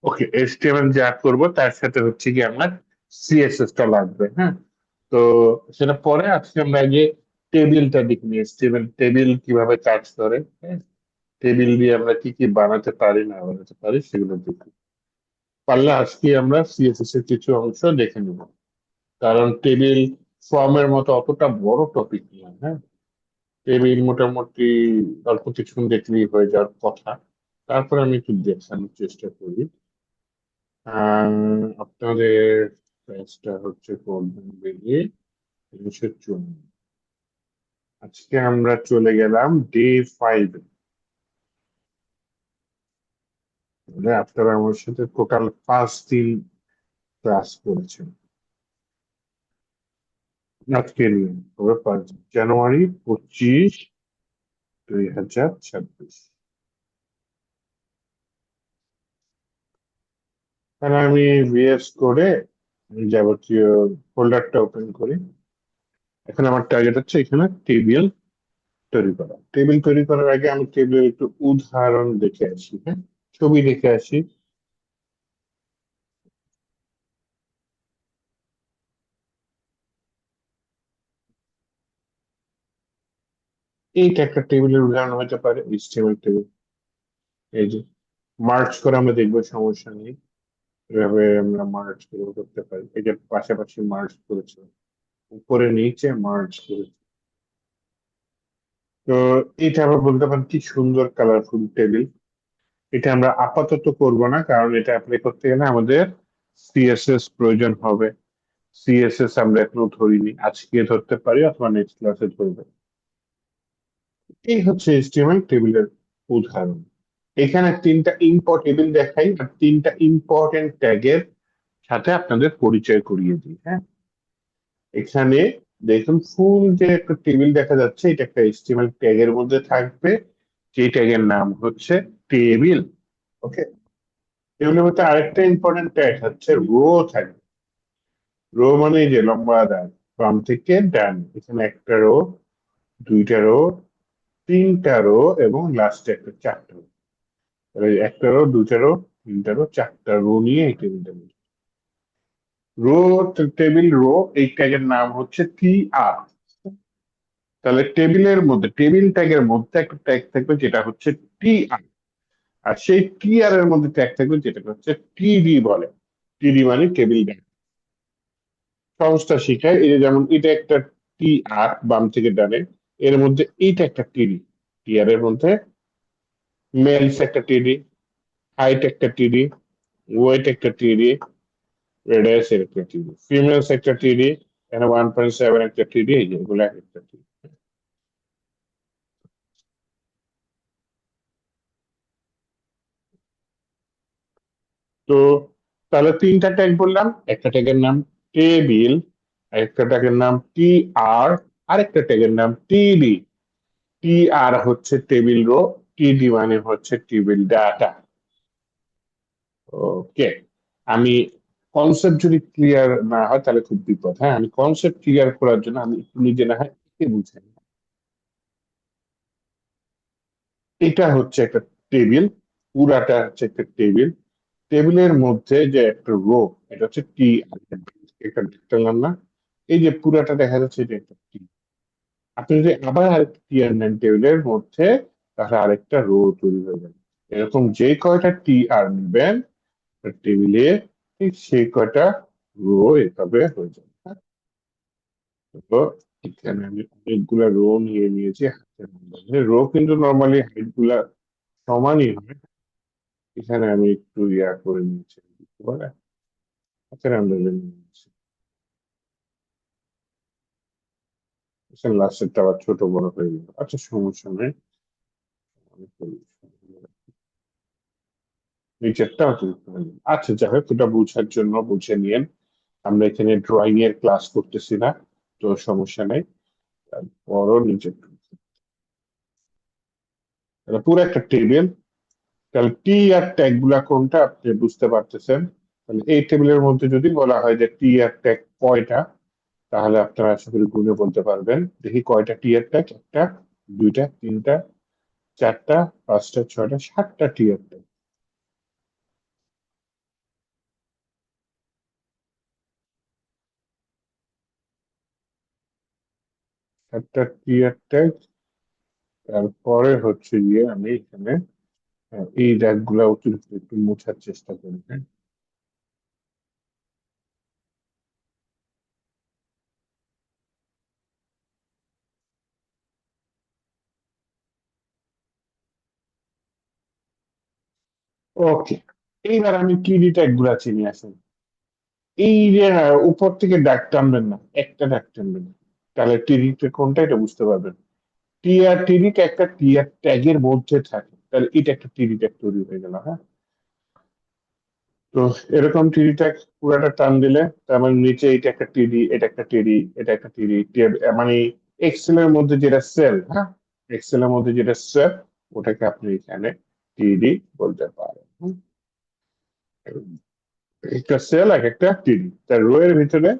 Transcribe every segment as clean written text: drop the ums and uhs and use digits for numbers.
ওকে, HTML যা করব তার সাথে হচ্ছে কি আমার সিএসএস টা লাগবে, হ্যাঁ। তো সেটা পরে, আজকে আমরা আগে টেবিলটা দেখে নিই, এইচটিএমএল টেবিল কিভাবে কাজ করে, হ্যাঁ। টেবিল দিয়ে আমরা কি কি বানাতে পারি না বানাতে পারি সেগুলো দেখি। পারলে আজকে আমরা সিএসএস এর কিছু অংশ দেখে নিব, কারণ টেবিল ফর্মের মতো অতটা বড় টপিক না, হ্যাঁ। টেবিল মোটামুটি অল্প কিছুক্ষণ দেখলেই হয়ে যাওয়ার কথা। তারপরে আমি একটু দেখানোর চেষ্টা করি। আপনাদের ব্যাচটা হচ্ছে গোল্ডেন বেলি 354। আজকে আমরা চলে গেলাম ডে 5। মানে আপনারা আমার সাথে টোটাল 5 দিন ক্লাস করেছেন আজকে নিয়ে। তবে 5 জানুয়ারি 25, 2026। তাহলে আমি ভিএস করে যাবতীয় ফোল্ডারটা ওপেন করি। এখন আমার টার্গেট হচ্ছে এখানে টেবিল তৈরি করা। টেবিল তৈরি করার আগে আমি টেবিলের একটু উদাহরণ দেখে আসি, হ্যাঁ, ছবি দেখে আসি। এইটা একটা টেবিলের উদাহরণ হতে পারে, এইচটিএমএল টেবিল। এই যে মার্চ করে আমরা দেখবো, সমস্যা নেই। এভাবে আমরা মার্চ করে করতে পারি। এই যে পাশাপাশি মার্চ করেছে, উপরে নিচে মার্চ করেছে। তো এটা আমরা বলতে পারি কি সুন্দর কালারফুল টেবিল। এটা আমরা আপাতত করব না, কারণ এটা অ্যাপ্লাই করতে গেলে আমাদের সিএসএস প্রয়োজন হবে। সিএসএস আমরা এখনো ধরিনি, আজকে ধরতে পারি অথবা নেক্সট ক্লাসে ধরবে। এই হচ্ছে এইচটিএমএল টেবিলের উদাহরণ। এখানে তিনটা ইম্পোর্ট টেবিল দেখাই আর তিনটা ইম্পর্টেন্ট ট্যাগের সাথে আপনাদের পরিচয় করিয়ে দিই, হ্যাঁ। এখানে দেখুন, ফুল যে একটা টেবিল দেখা যাচ্ছে, এটা একটা এইচটিএমএল ট্যাগের মধ্যে থাকবে, যে ট্যাগের নাম হচ্ছে টেবিল। ওকে। টেবিলের মধ্যে আরেকটা ইম্পর্টেন্ট ট্যাগ হচ্ছে রো থাকবে। রো মানে এই যে লম্বা দাগ, বাম থেকে ডান, এখানে একটা রো, দুইটা রো, তিনটা রো, এবং লাস্টে একটা চারটা রো। তাহলে একটা রো, দুটা রো, তিনটা রো, চারটা রো নিয়ে এই টেবিলটা। রো, টেবিল রো, এই ট্যাগের নাম হচ্ছে টি আর। তাহলে টেবিলের মধ্যে, টেবিল ট্যাগের মধ্যে একটা ট্যাগ থাকবে যেটা হচ্ছে টি আর। আর সেই টি আর এর মধ্যে ট্যাগ থাকবে যেটা হচ্ছে টিডি বলে। টিডি মানে টেবিল ট্যাগ। সহজটা শিখায়, এই যে যেমন এটা একটা টি আর বাম থেকে ডানে, এর মধ্যে এইটা একটা টিডি। টি আর এর মধ্যে মেলস একটা টিডি, হাইট একটা টিডি, ওয়েট একটা টিডি, রেডিয়াস এর একটা টিডি, ফিমেলস একটা টিডি, এখানে 1.7 একটা টিডি, এই যে এগুলো এক একটা টিডি। তো তাহলে তিনটা ট্যাগ বললাম, একটা ট্যাগের নাম টেবিল, একটা ট্যাগের নাম টি আর, আরেকটা ট্যাগের নাম টিডি। টি আর হচ্ছে টেবিল রো, টিডি মানে হচ্ছে টেবিল ডাটা। ওকে। আমি কনসেপ্ট যদি ক্লিয়ার না হয় তাহলে খুব বিপদ, হ্যাঁ। আমি কনসেপ্ট ক্লিয়ার করার জন্য আমি একটু নিজে না হয় এঁকে বুঝাই। এটা হচ্ছে একটা টেবিল, পুরাটা হচ্ছে একটা টেবিল। টেবিলের মধ্যে যে একটা রো, এটা হচ্ছে টি, একটা দেখলাম না, এই যে পুরাটা দেখা যাচ্ছে এটা একটা টি। আপনি যদি আবার আরেকটা টি আর নেন টেবিলের মধ্যে, তাহলে আরেকটা রো তৈরি হয়ে যাবে। এরকম যে কয়টা টি আর নেবেন টেবিলে, ঠিক সেই কয়টা রো এভাবে হয়ে যাবে, হ্যাঁ? তো এখানে আমি অনেকগুলা রো নিয়ে নিয়েছি হাতের মধ্যে। রো কিন্তু নর্মালি হাইট গুলা সমানই হয়। এখানে আমি একটু ইয়া করে নিয়েছি, বুঝতে পারলেন? হাতের আন্দাজে নিয়ে নিয়েছি। এখানে লাস্টেরটা আবার ছোট বড় হয়ে গেল, আচ্ছা সমস্যা নেই। অনেক নিচেরটা অতিরিক্ত হয়ে গেল, আচ্ছা যাই হোক, এটা বুঝার জন্য বুঝে নিয়েন। আমরা এখানে ড্রয়িং এর ক্লাস করতেছি না, তো সমস্যা নেই। তারপরও নিচের, এটা পুরো একটা টেবিল। তাহলে টি আর ট্যাগ গুলা কোনটা আপনি বুঝতে পারতেছেন। তাহলে এই টেবিলের মধ্যে যদি বলা হয় যে টি আর ট্যাগ কয়টা, তাহলে আপনারা আশা করি গুণে বলতে পারবেন। দেখি কয়টা টি আর ট্যাগ, একটা, দুইটা, তিনটা, চারটা, পাঁচটা, ছয়টা, সাতটা টি আর ট্যাগ। একটা টিয়ার ট্যাগ, তারপরে হচ্ছে গিয়ে আমি এখানে এই দাগ গুলা অতিরিক্ত একটু মোছার চেষ্টা করি, হ্যাঁ। ওকে, এইবার আমি টিডি ট্যাগ গুলা চিনি আসেন। এই যে উপর থেকে দাগ টানবেন না, একটা দাগ টানবেন, তাহলে টিডি কোনটা এটা বুঝতে পারবেন। টিআর টিডিটা একটা টিআর ট্যাগের মধ্যে থাকে, তাহলে এটা একটা টিডি ট্যাগ তৈরি হয়ে গেল, হ্যাঁ। তো এরকম টিডি ট্যাগ পুরাটা টান দিলে তার মানে নিচে এটা একটা টিডি, এটা একটা টিডি, এটা একটা টিডি, মানে এক্সেল এর মধ্যে যেটা সেল, হ্যাঁ, এক্সেল এর মধ্যে যেটা সেল, ওটাকে আপনি এখানে টিডি বলতে পারেন, হুম। একটা সেল এক একটা টিডি, তার রো এর ভিতরে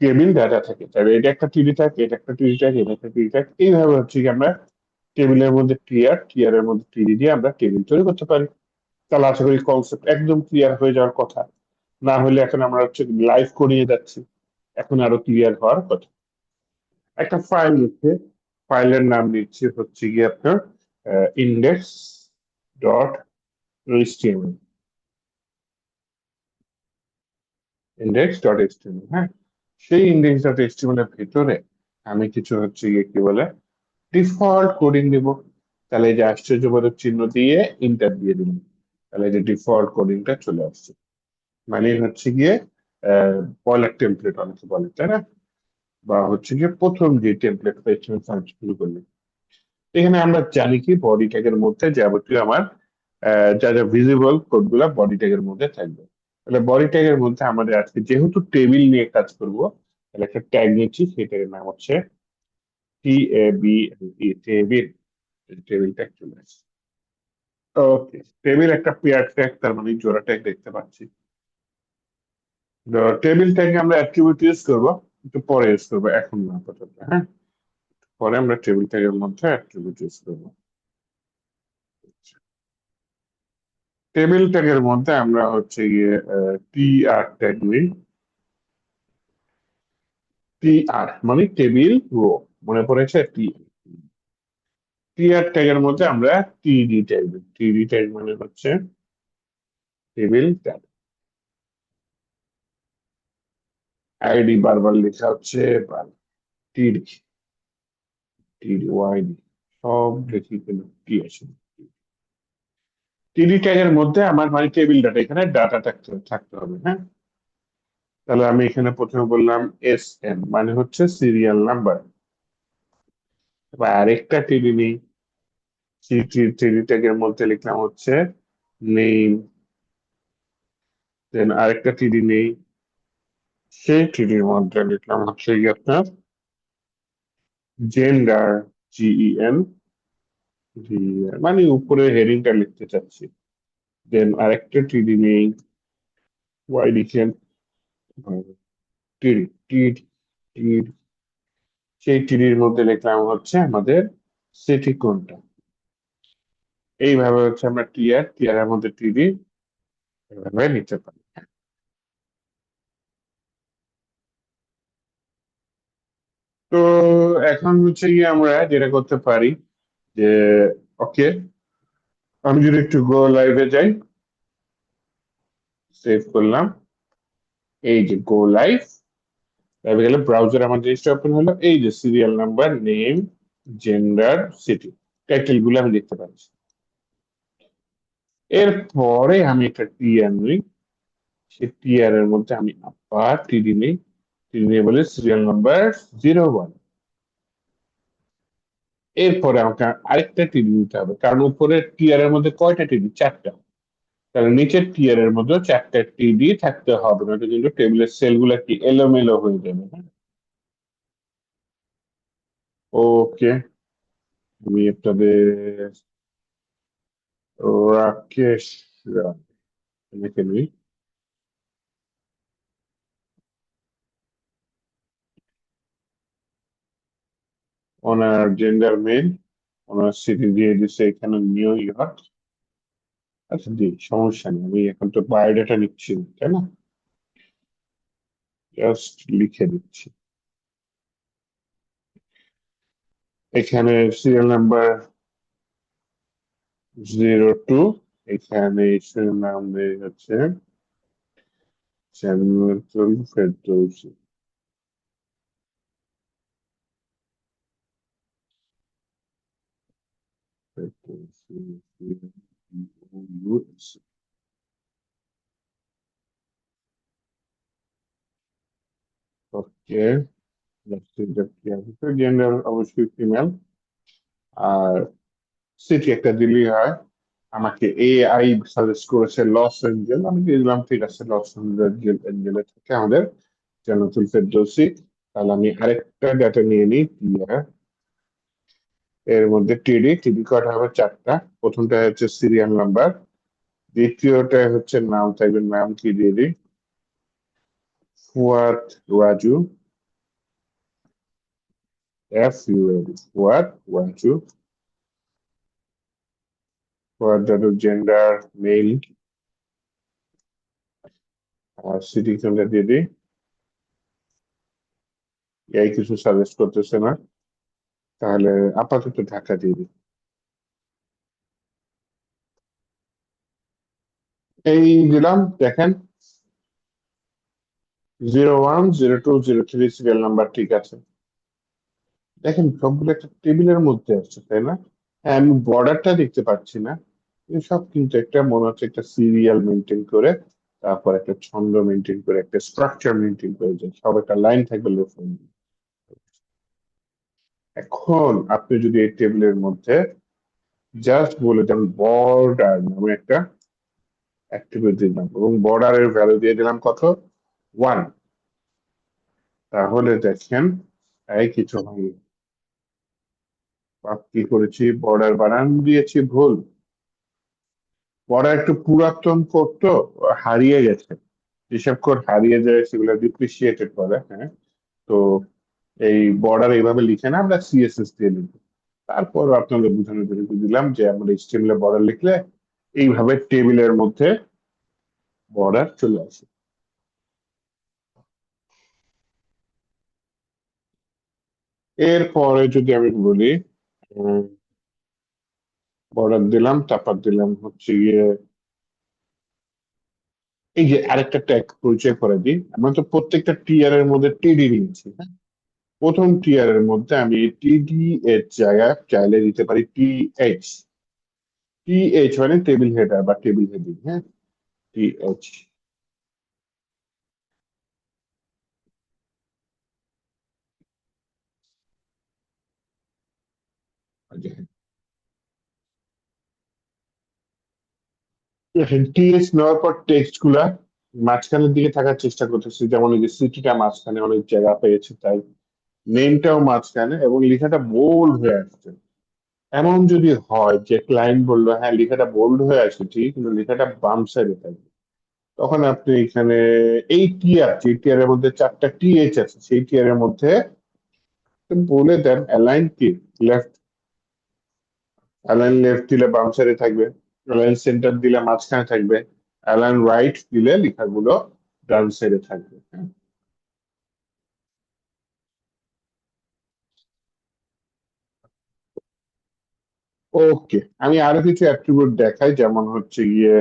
টেবিল ডাটা থাকে, তাহলে এটা একটা টিডি থাকে, এটা একটা টিডি থাকে, এটা একটা টিডি থাকে, এইভাবে হচ্ছে কি আমরা টেবিলের মধ্যে টিআর, টিআর এর মধ্যে টিডি দিয়ে আমরা টেবিল তৈরি করতে পারি। তাহলে আশা করি কনসেপ্ট একদম ক্লিয়ার হয়ে যাওয়ার কথা। না হলে এখন আমরা হচ্ছে লাইভ করিয়ে যাচ্ছি, এখন আরো ক্লিয়ার হওয়ার কথা। একটা ফাইল নিচ্ছে, ফাইলের নাম নিচ্ছে হচ্ছে গিয়ে আপনার index dot HTML, index dot HTML, হ্যাঁ। সেই ইন্ডেক্স ডট এইচটিএমএল এর ভিতরে আমি কিছু হচ্ছে গিয়ে কি বলে ডিফল্ট কোডিং দিব। তাহলে এই যে আশ্চর্যবোধক চিহ্ন দিয়ে ইন্টার দিয়ে দিলাম, তাহলে এই যে ডিফল্ট কোডিংটা চলে আসছে। মানে হচ্ছে গিয়ে বয়লার টেমপ্লেট অনেকে বলে, তাই না? বা হচ্ছে গিয়ে প্রথম যে টেমপ্লেট শুরু করলে, এখানে আমরা জানি কি বডি ট্যাগের মধ্যে যাবতীয় আমার যা যা ভিজিবল কোড গুলা বডি ট্যাগের মধ্যে থাকবে। তাহলে বডি ট্যাগের মধ্যে আমাদের আজকে যেহেতু টেবিল নিয়ে কাজ করব, তাহলে একটা ট্যাগ নিচ্ছি, সেই ট্যাগের নাম হচ্ছে টেবিল, টেবিল ট্যাগ চলে আসছে। ওকে, টেবিল একটা পেয়ার ট্যাগ, তার মানে জোড়া ট্যাগ দেখতে পাচ্ছি। টেবিল ট্যাগে আমরা অ্যাট্রিবিউট ইউজ করবো, একটু পরে ইউজ করবো, এখন না আপাতত, হ্যাঁ। পরে আমরা টেবিল ট্যাগের মধ্যে অ্যাট্রিবিউট ইউজ করবো। টেবিল ট্যাগের মধ্যে আমরা হচ্ছে গিয়ে টি আর ট্যাগ নিই। টি আর মানে টেবিল রো, মনে পড়েছে? টি, টি আর ট্যাগের মধ্যে আমরা টিডি ট্যাগ দিই। টিডি ট্যাগ মানে হচ্ছে টেবিল ট্যাগ। আইডি বারবার লেখা হচ্ছে, টিডি, টিডি ওয়াইডি সব দেখি কিন্তু কি আছে। টিডি ট্যাগের মধ্যে আমার মানে টেবিল ডাটা, এখানে ডাটা থাকতে থাকতে হবে, হ্যাঁ। তাহলে আমি এখানে প্রথমে বললাম এস এন মানে হচ্ছে সিরিয়াল নাম্বার। এবার আরেকটা টিডি নেই, টিডি ট্যাগের মধ্যে লিখলাম হচ্ছে নেম, দেন আরেকটা টিডি নেই, সেই টিডির মধ্যে লিখলাম হচ্ছে গিয়ে আপনার জেন্ডার, জিইএন, মানে উপরে হেডিংটা লিখতে চাচ্ছি। দেন আরেকটা টিডি নেই, ওয়াই লিখেন, টিডি, টিডি, টিডি, সেই টিডির মধ্যে লিখলাম হচ্ছে আমাদের সিটি কোনটা। এইভাবে হচ্ছে আমরা টিআর, টিআর এর মধ্যে টিডি এভাবে নিতে পারি। তো এখন হচ্ছে গিয়ে আমরা যেটা করতে পারি যে, ওকে, আমি যদি একটু গো লাইভে যাই, সেভ করলাম, এই যে গো লাইভ, লাইভে গেলে ব্রাউজার আমার জিনিসটা ওপেন হলো, এই যে serial number, name, gender, city, title গুলো আমি দেখতে পাচ্ছি। এরপরে আমি একটা টিআর নিই, সেই টিআর এর মধ্যে আমি আবার টিডি নিই, টিডি নিয়ে বলে সিরিয়াল নাম্বার 01। এরপরে আমাকে আরেকটা টিডি নিতে হবে, কারণ উপরে টিআর এর মধ্যে কয়টা টিডি? চারটা। তাহলে নিচের টিয়ার এর মধ্যে চারটা টিডি থাকতে হবে, নয়তো কিন্তু টেবিলের সেল গুলা কি এলোমেলো হয়ে যাবে, হ্যাঁ। ওকে, আমি আপনাদের রাকেশ রায় লিখে নিই। ওনার জেন্ডার মেল, ওনার সিটি দিয়ে দিচ্ছে এখানে নিউ ইয়র্ক। আচ্ছা জি, সমস্যা নেই, আমি এখন তো বায়োডাটা নিচ্ছি না, তাই না? জাস্ট লিখে দিচ্ছি। এখানে সিরিয়াল নাম্বার 02, এখানে নাম হচ্ছে স্যামুয়েল ফেরদৌসি। ফেরদৌসি, ওকে, জেন্ডার অবশ্যই ফিমেল, আর সিটি একটা দিলেই হয়। আমাকে এআই সাজেস্ট করেছে লস এঞ্জেল, আমি দিয়ে দিলাম ঠিক আছে, লস এঞ্জেলে থেকে আমাদের জান্নাতুল ফেরদৌসি। তাহলে আমি আরেকটা ডাটা নিয়ে নিই, এর মধ্যে টিডি টিডি কয়টা হবে? 4টা। প্রথমটা হচ্ছে সিরিয়াল নাম্বার, দ্বিতীয়টা হচ্ছে নাম, টাইপের নাম কি দিয়ে দিই, Fuad Raju, FUAD, Fuad Raju. Fuad Raju, gender male, আর সিটি কোনটা দিয়ে দিই। এই কিছু সাজেস্ট করতেছে না, তাহলে আপাতত ঢাকা দিয়ে দিই। এই দিলাম, দেখেন 010203 সিরিয়াল নাম্বার ঠিক আছে। দেখেন সবগুলো একটা টেবিলের মধ্যে আছে, তাই না? হ্যাঁ, আমি বর্ডারটা দেখতে পাচ্ছি না, সব কিন্তু একটা মনে হচ্ছে একটা সিরিয়াল মেনটেন করে, তারপর একটা ছন্দ মেনটেন করে, একটা স্ট্রাকচার মেনটেন করে, যে সব একটা লাইন থাকবে লেফট। এখন আপনি যদি এই টেবিলের মধ্যে জাস্ট বলে দেন বর্ডার নামে একটা অ্যাট্রিবিউট দিলাম, এবং বর্ডারের ভ্যালু দিয়ে দিলাম কত? 1। তাহলে দেখেন এই কিছু হয়নি। কি করেছি, বর্ডার বানান দিয়েছি ভুল। বর্ডার একটু পুরাতন কোড তো, হারিয়ে গেছে। যেসব কোড হারিয়ে যায় সেগুলো ডিপ্রিসিয়েটেড করে, হ্যাঁ। তো এই বর্ডার এইভাবে লিখে না, আমরা সিএসএস দিয়ে লিখবো। তারপর আপনাদের বোঝানোর জন্য একটু দিলাম যে আমরা এইচটিএমএল এ বর্ডার লিখলে এইভাবে টেবিলের মধ্যে বর্ডার চলে আসে। এরপরে যদি আমি বলি, বর্ডার দিলাম, তারপর দিলাম হচ্ছে গিয়ে এই যে আরেকটা ট্যাগ পরিচয় করে দিই। আমরা তো প্রত্যেকটা টিয়ার এর মধ্যে টিডি নিয়েছি, হ্যাঁ। প্রথম টিয়ার এর মধ্যে আমি টিডি এর জায়গায় চাইলে দিতে পারি TH। TH মানে টেবিল হেডার বা টেবিল হেডিং, হ্যাঁ। TH। দেখেন TH নেওয়ার পর টেক্সট গুলা মাঝখানের দিকে থাকার চেষ্টা করতেছি, যেমন এই যে সিটিটা মাঝখানে অনেক জায়গা পেয়েছে, তাই নেমটাও মাঝখানে, এবং লেখাটা বোল্ড হয়ে আসছে। এমন যদি হয় যে ক্লায়েন্ট বললো হ্যাঁ লেখাটা বোল্ড হয়ে আছে ঠিক, কিন্তু লেখাটা বাম সাইডে থাকবে, তখন আপনি এখানে এই টিআর, যে টিআর এর মধ্যে 4টা TH আছে, সেই টিআর এর মধ্যে বলে দেন অ্যালাইন কি লেফট। অ্যালাইন লেফট দিলে বাম সাইডে থাকবে, অ্যালাইন সেন্টার দিলে মাঝখানে থাকবে, অ্যালাইন রাইট দিলে লেখাগুলো ডান সাইডে থাকবে, হ্যাঁ। ওকে, আমি আরো কিছু অ্যাট্রিবিউট দেখাই, যেমন হচ্ছে গিয়ে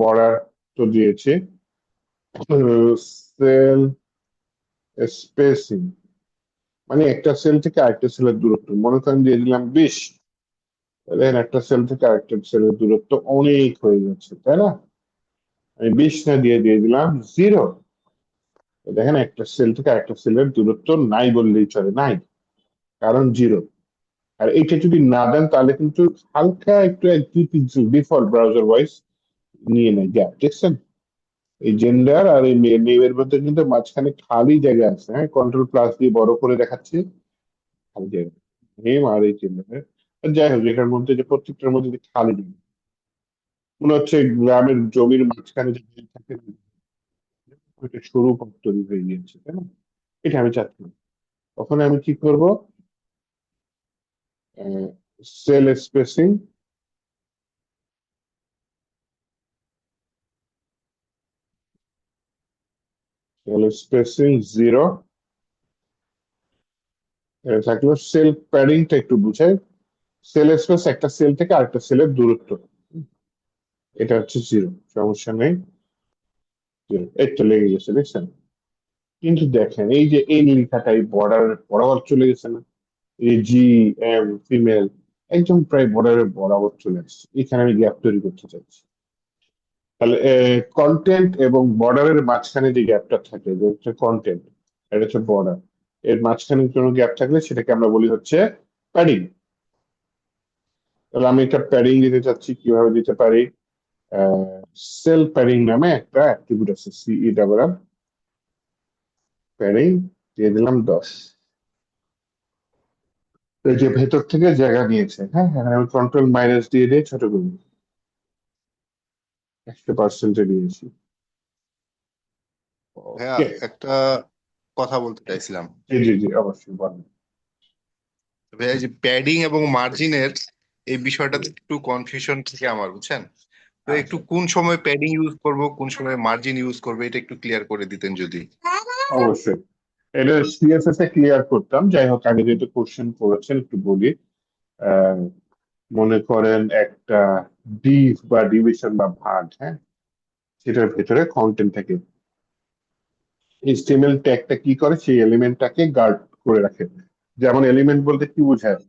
বর্ডার তো দিয়েছি, সেল স্পেসিং মানে একটা সেল থেকে আরেকটা সেলের দূরত্ব, মনে করেন দিয়ে দিলাম 20, দেখেন একটা সেল থেকে আরেকটা সেলের দূরত্ব অনেক হয়ে যাচ্ছে, তাই না? আমি 20 না দিয়ে দিয়ে দিলাম 0। দেখেন একটা সেল থেকে আরেকটা সেলের দূরত্ব নাই বললেই চলে, নাই, কারণ 0। আর এটা যদি না দেন তাহলে কিন্তু হালকা একটু 1-2 পিক্সেল ডিফল্ট ব্রাউজার ওয়াইজ নিয়ে নেয় গ্যাপ, দেখছেন? এই জেন্ডার আর এই নেমের মধ্যে কিন্তু মাঝখানে খালি জায়গা আছে, হ্যাঁ, কন্ট্রোল+ দিয়ে বড় করে দেখাচ্ছি, খালি জায়গা, নেম আর এই জেন্ডার। যাই হোক, এটার মধ্যে যে প্রত্যেকটার মধ্যে যে খালি জায়গা, মনে হচ্ছে গ্রামের জমির মাঝখানে যে জায়গা থাকে, ওইটা সরু পথ তৈরি হয়ে গিয়েছে, তাই না? এটা আমি চাচ্ছি না। তখন আমি কি করব, সেল স্পেসিং, সেল স্পেসিং 0, এটা থাকলো সেল প্যাডিংটা একটু বুঝাই। সেল স্পেস একটা সেল থেকে আরেকটা সেলের দূরত্ব, এটা হচ্ছে 0, সমস্যা নেই। 0, এই তো লেগে গেছে দেখছেন। কিন্তু দেখেন এই যে এই লেখাটা এই বর্ডার বরাবর চলে গেছে না, এই জি এম ফিমেল একদম প্রায় বর্ডারের বরাবর চলে আসছে, এখানে আমি গ্যাপ তৈরি করতে চাইছি। তাহলে কন্টেন্ট এবং বর্ডারের মাঝখানে যে গ্যাপটা থাকে, যে হচ্ছে কন্টেন্ট, এটা হচ্ছে বর্ডার, এর মাঝখানে কোনো গ্যাপ থাকলে সেটাকে আমরা বলি হচ্ছে প্যাডিং। তাহলে আমি একটা প্যাডিং দিতে চাচ্ছি, কিভাবে দিতে পারি? সেল প্যাডিং নামে একটা অ্যাট্রিবিউট আছে, সিই ডাবল আর প্যাডিং, দিয়ে দিলাম 10। এই যে ভেতর থেকে জায়গা নিয়েছে, হ্যাঁ এখানে আমি কন্ট্রোল মাইনাস দিয়ে দিয়ে ছোট করি, 100% দিয়েছি। ভাইয়া ওকে। একটা কথা বলতে চাইছিলাম। জি জি জি, অবশ্যই বলেন। ভাইয়া, এই যে প্যাডিং এবং মার্জিনের এই বিষয়টাতে একটু কনফিউশন থেকে আমার, বুঝছেন? তো একটু আচ্ছা, কোন সময় প্যাডিং ইউজ করব, কোন সময় মার্জিন ইউজ করবো, এটা একটু ক্লিয়ার করে দিতেন যদি। অবশ্যই এটা সিএসএস এ ক্লিয়ার করতাম, যাই হোক আগে যেহেতু কোশ্চেন করেছেন একটু বলি। আহ, মনে করেন একটা ডিভ বা ডিভিশন বা ভাগ, হ্যাঁ, সেটার ভেতরে কন্টেন্ট থাকে, এইচটিএমএল ট্যাগটা কি করে সেই এলিমেন্টটাকে গার্ড করে রাখে। যেমন এলিমেন্ট বলতে কি বোঝায়?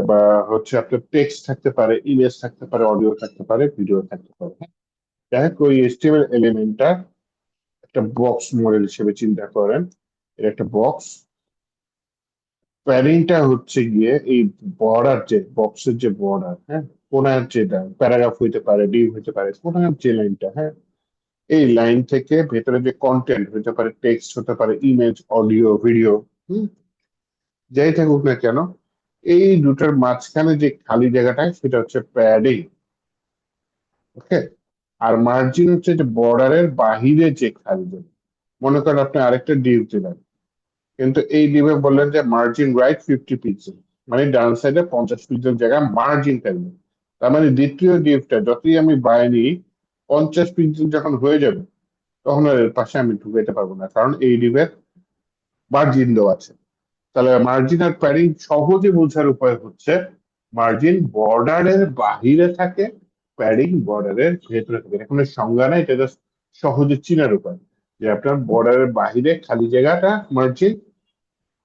বা হচ্ছে আপনার টেক্সট থাকতে পারে, ইমেজ থাকতে পারে, অডিও থাকতে পারে, ভিডিও থাকতে পারে, হ্যাঁ? যাই হোক ওই এইচটিএমএল এলিমেন্টটা একটা বক্স মডেল হিসেবে চিন্তা করেন, এর একটা বক্স। প্যাডিংটা হচ্ছে গিয়ে এই বর্ডার, যে বক্সের যে বর্ডার, হ্যাঁ, কোনার যেটা প্যারাগ্রাফ হইতে পারে, ডিভ হইতে পারে, কোনার যে লাইনটা, হ্যাঁ, এই লাইন থেকে ভেতরে যে কন্টেন্ট হতে পারে, টেক্সট হতে পারে, ইমেজ, অডিও, ভিডিও, হুম, যাই থাকুক না কেন, এই দুটার মাঝখানে যে খালি জায়গাটা সেটা হচ্ছে প্যাডিং। ওকে। আর মার্জিন হচ্ছে যে বর্ডারের বাহিরে যে খালি জায়গা। মনে করেন আপনি আরেকটা ডিভ দিলেন, কিন্তু এই ডিভে বললেন যে মার্জিন রাইট 50 পিক্সেল, মানে ডান সাইডে 50 পিক্সেল জায়গা মার্জিন থাকবে। তার মানে দ্বিতীয় ডিভটা যতই আমি বাইনি, 50 পিক্সেল যখন হয়ে যাবে তখন আর এর পাশে আমি ঢুকাইতে পারবো না, কারণ এই ডিভের মার্জিন দেওয়া আছে। তাহলে মার্জিন আর প্যাডিং সহজে বোঝার উপায় হচ্ছে, মার্জিন বর্ডারের বাহিরে থাকে, প্যাডিং বর্ডারের ভেতরে থাকে। এখন এর সংজ্ঞা নাই, এটা just সহজে চিনার উপায়, যে আপনার বর্ডারের বাহিরে খালি জায়গাটা মার্জিন,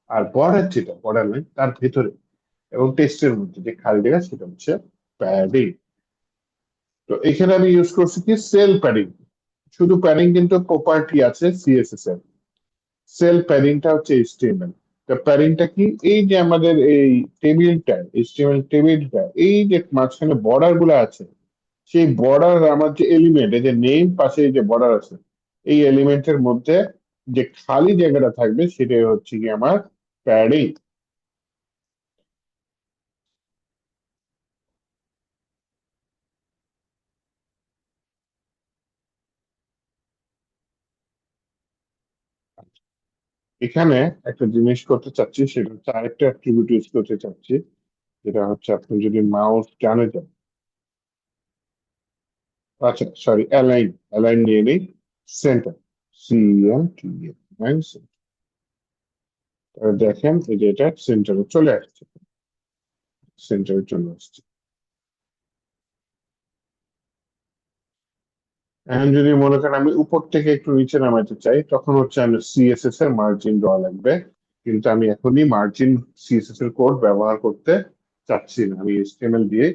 আর বর্ডার যেটা বর্ডার লাইন তার ভেতরে এবং টেক্সটের মধ্যে যে খালি জায়গা সেটা হচ্ছে প্যাডিং। তো এখানে আমি ইউজ করছি কি সেল প্যাডিং। শুধু প্যাডিং কিন্তু প্রপার্টি আছে সিএসএস এর, সেল প্যাডিংটা হচ্ছে এইচটিএমএল। তো প্যাডিংটা কি? এই যে আমাদের এই টেবিলটা, এইচটিএমএল টেবিলটা, এই যে মাঝখানে বর্ডার গুলো আছে, সেই বর্ডার আমার যে এলিমেন্ট, এই যে নেম পাশে এই যে বর্ডার আছে, এই এলিমেন্টের মধ্যে যে খালি জায়গাটা থাকবে সেটাই হচ্ছে কি আমার প্যাডিং। এখানে একটা জিনিস করতে চাচ্ছি, সেটা হচ্ছে আরেকটা অ্যাট্রিবিউট ইউজ করতে চাচ্ছি, যেটা হচ্ছে আপনি যদি মাউস টানে যান, আচ্ছা সরি, অ্যালাইন, অ্যালাইন নিয়ে নেই, সেন্টার, CENT, দেখেন এই যে এটা সেন্টারে চলে আসছে, সেন্টারে চলে আসছে। এখন যদি মনে করেন আমি উপর থেকে একটু নিচে নামাতে চাই, তখন হচ্ছে আমি সিএসএস এর মার্জিন দেওয়া লাগবে, কিন্তু আমি এখনই মার্জিন সিএসএস এর কোড ব্যবহার করতে চাচ্ছি না, আমি HTML দিয়ে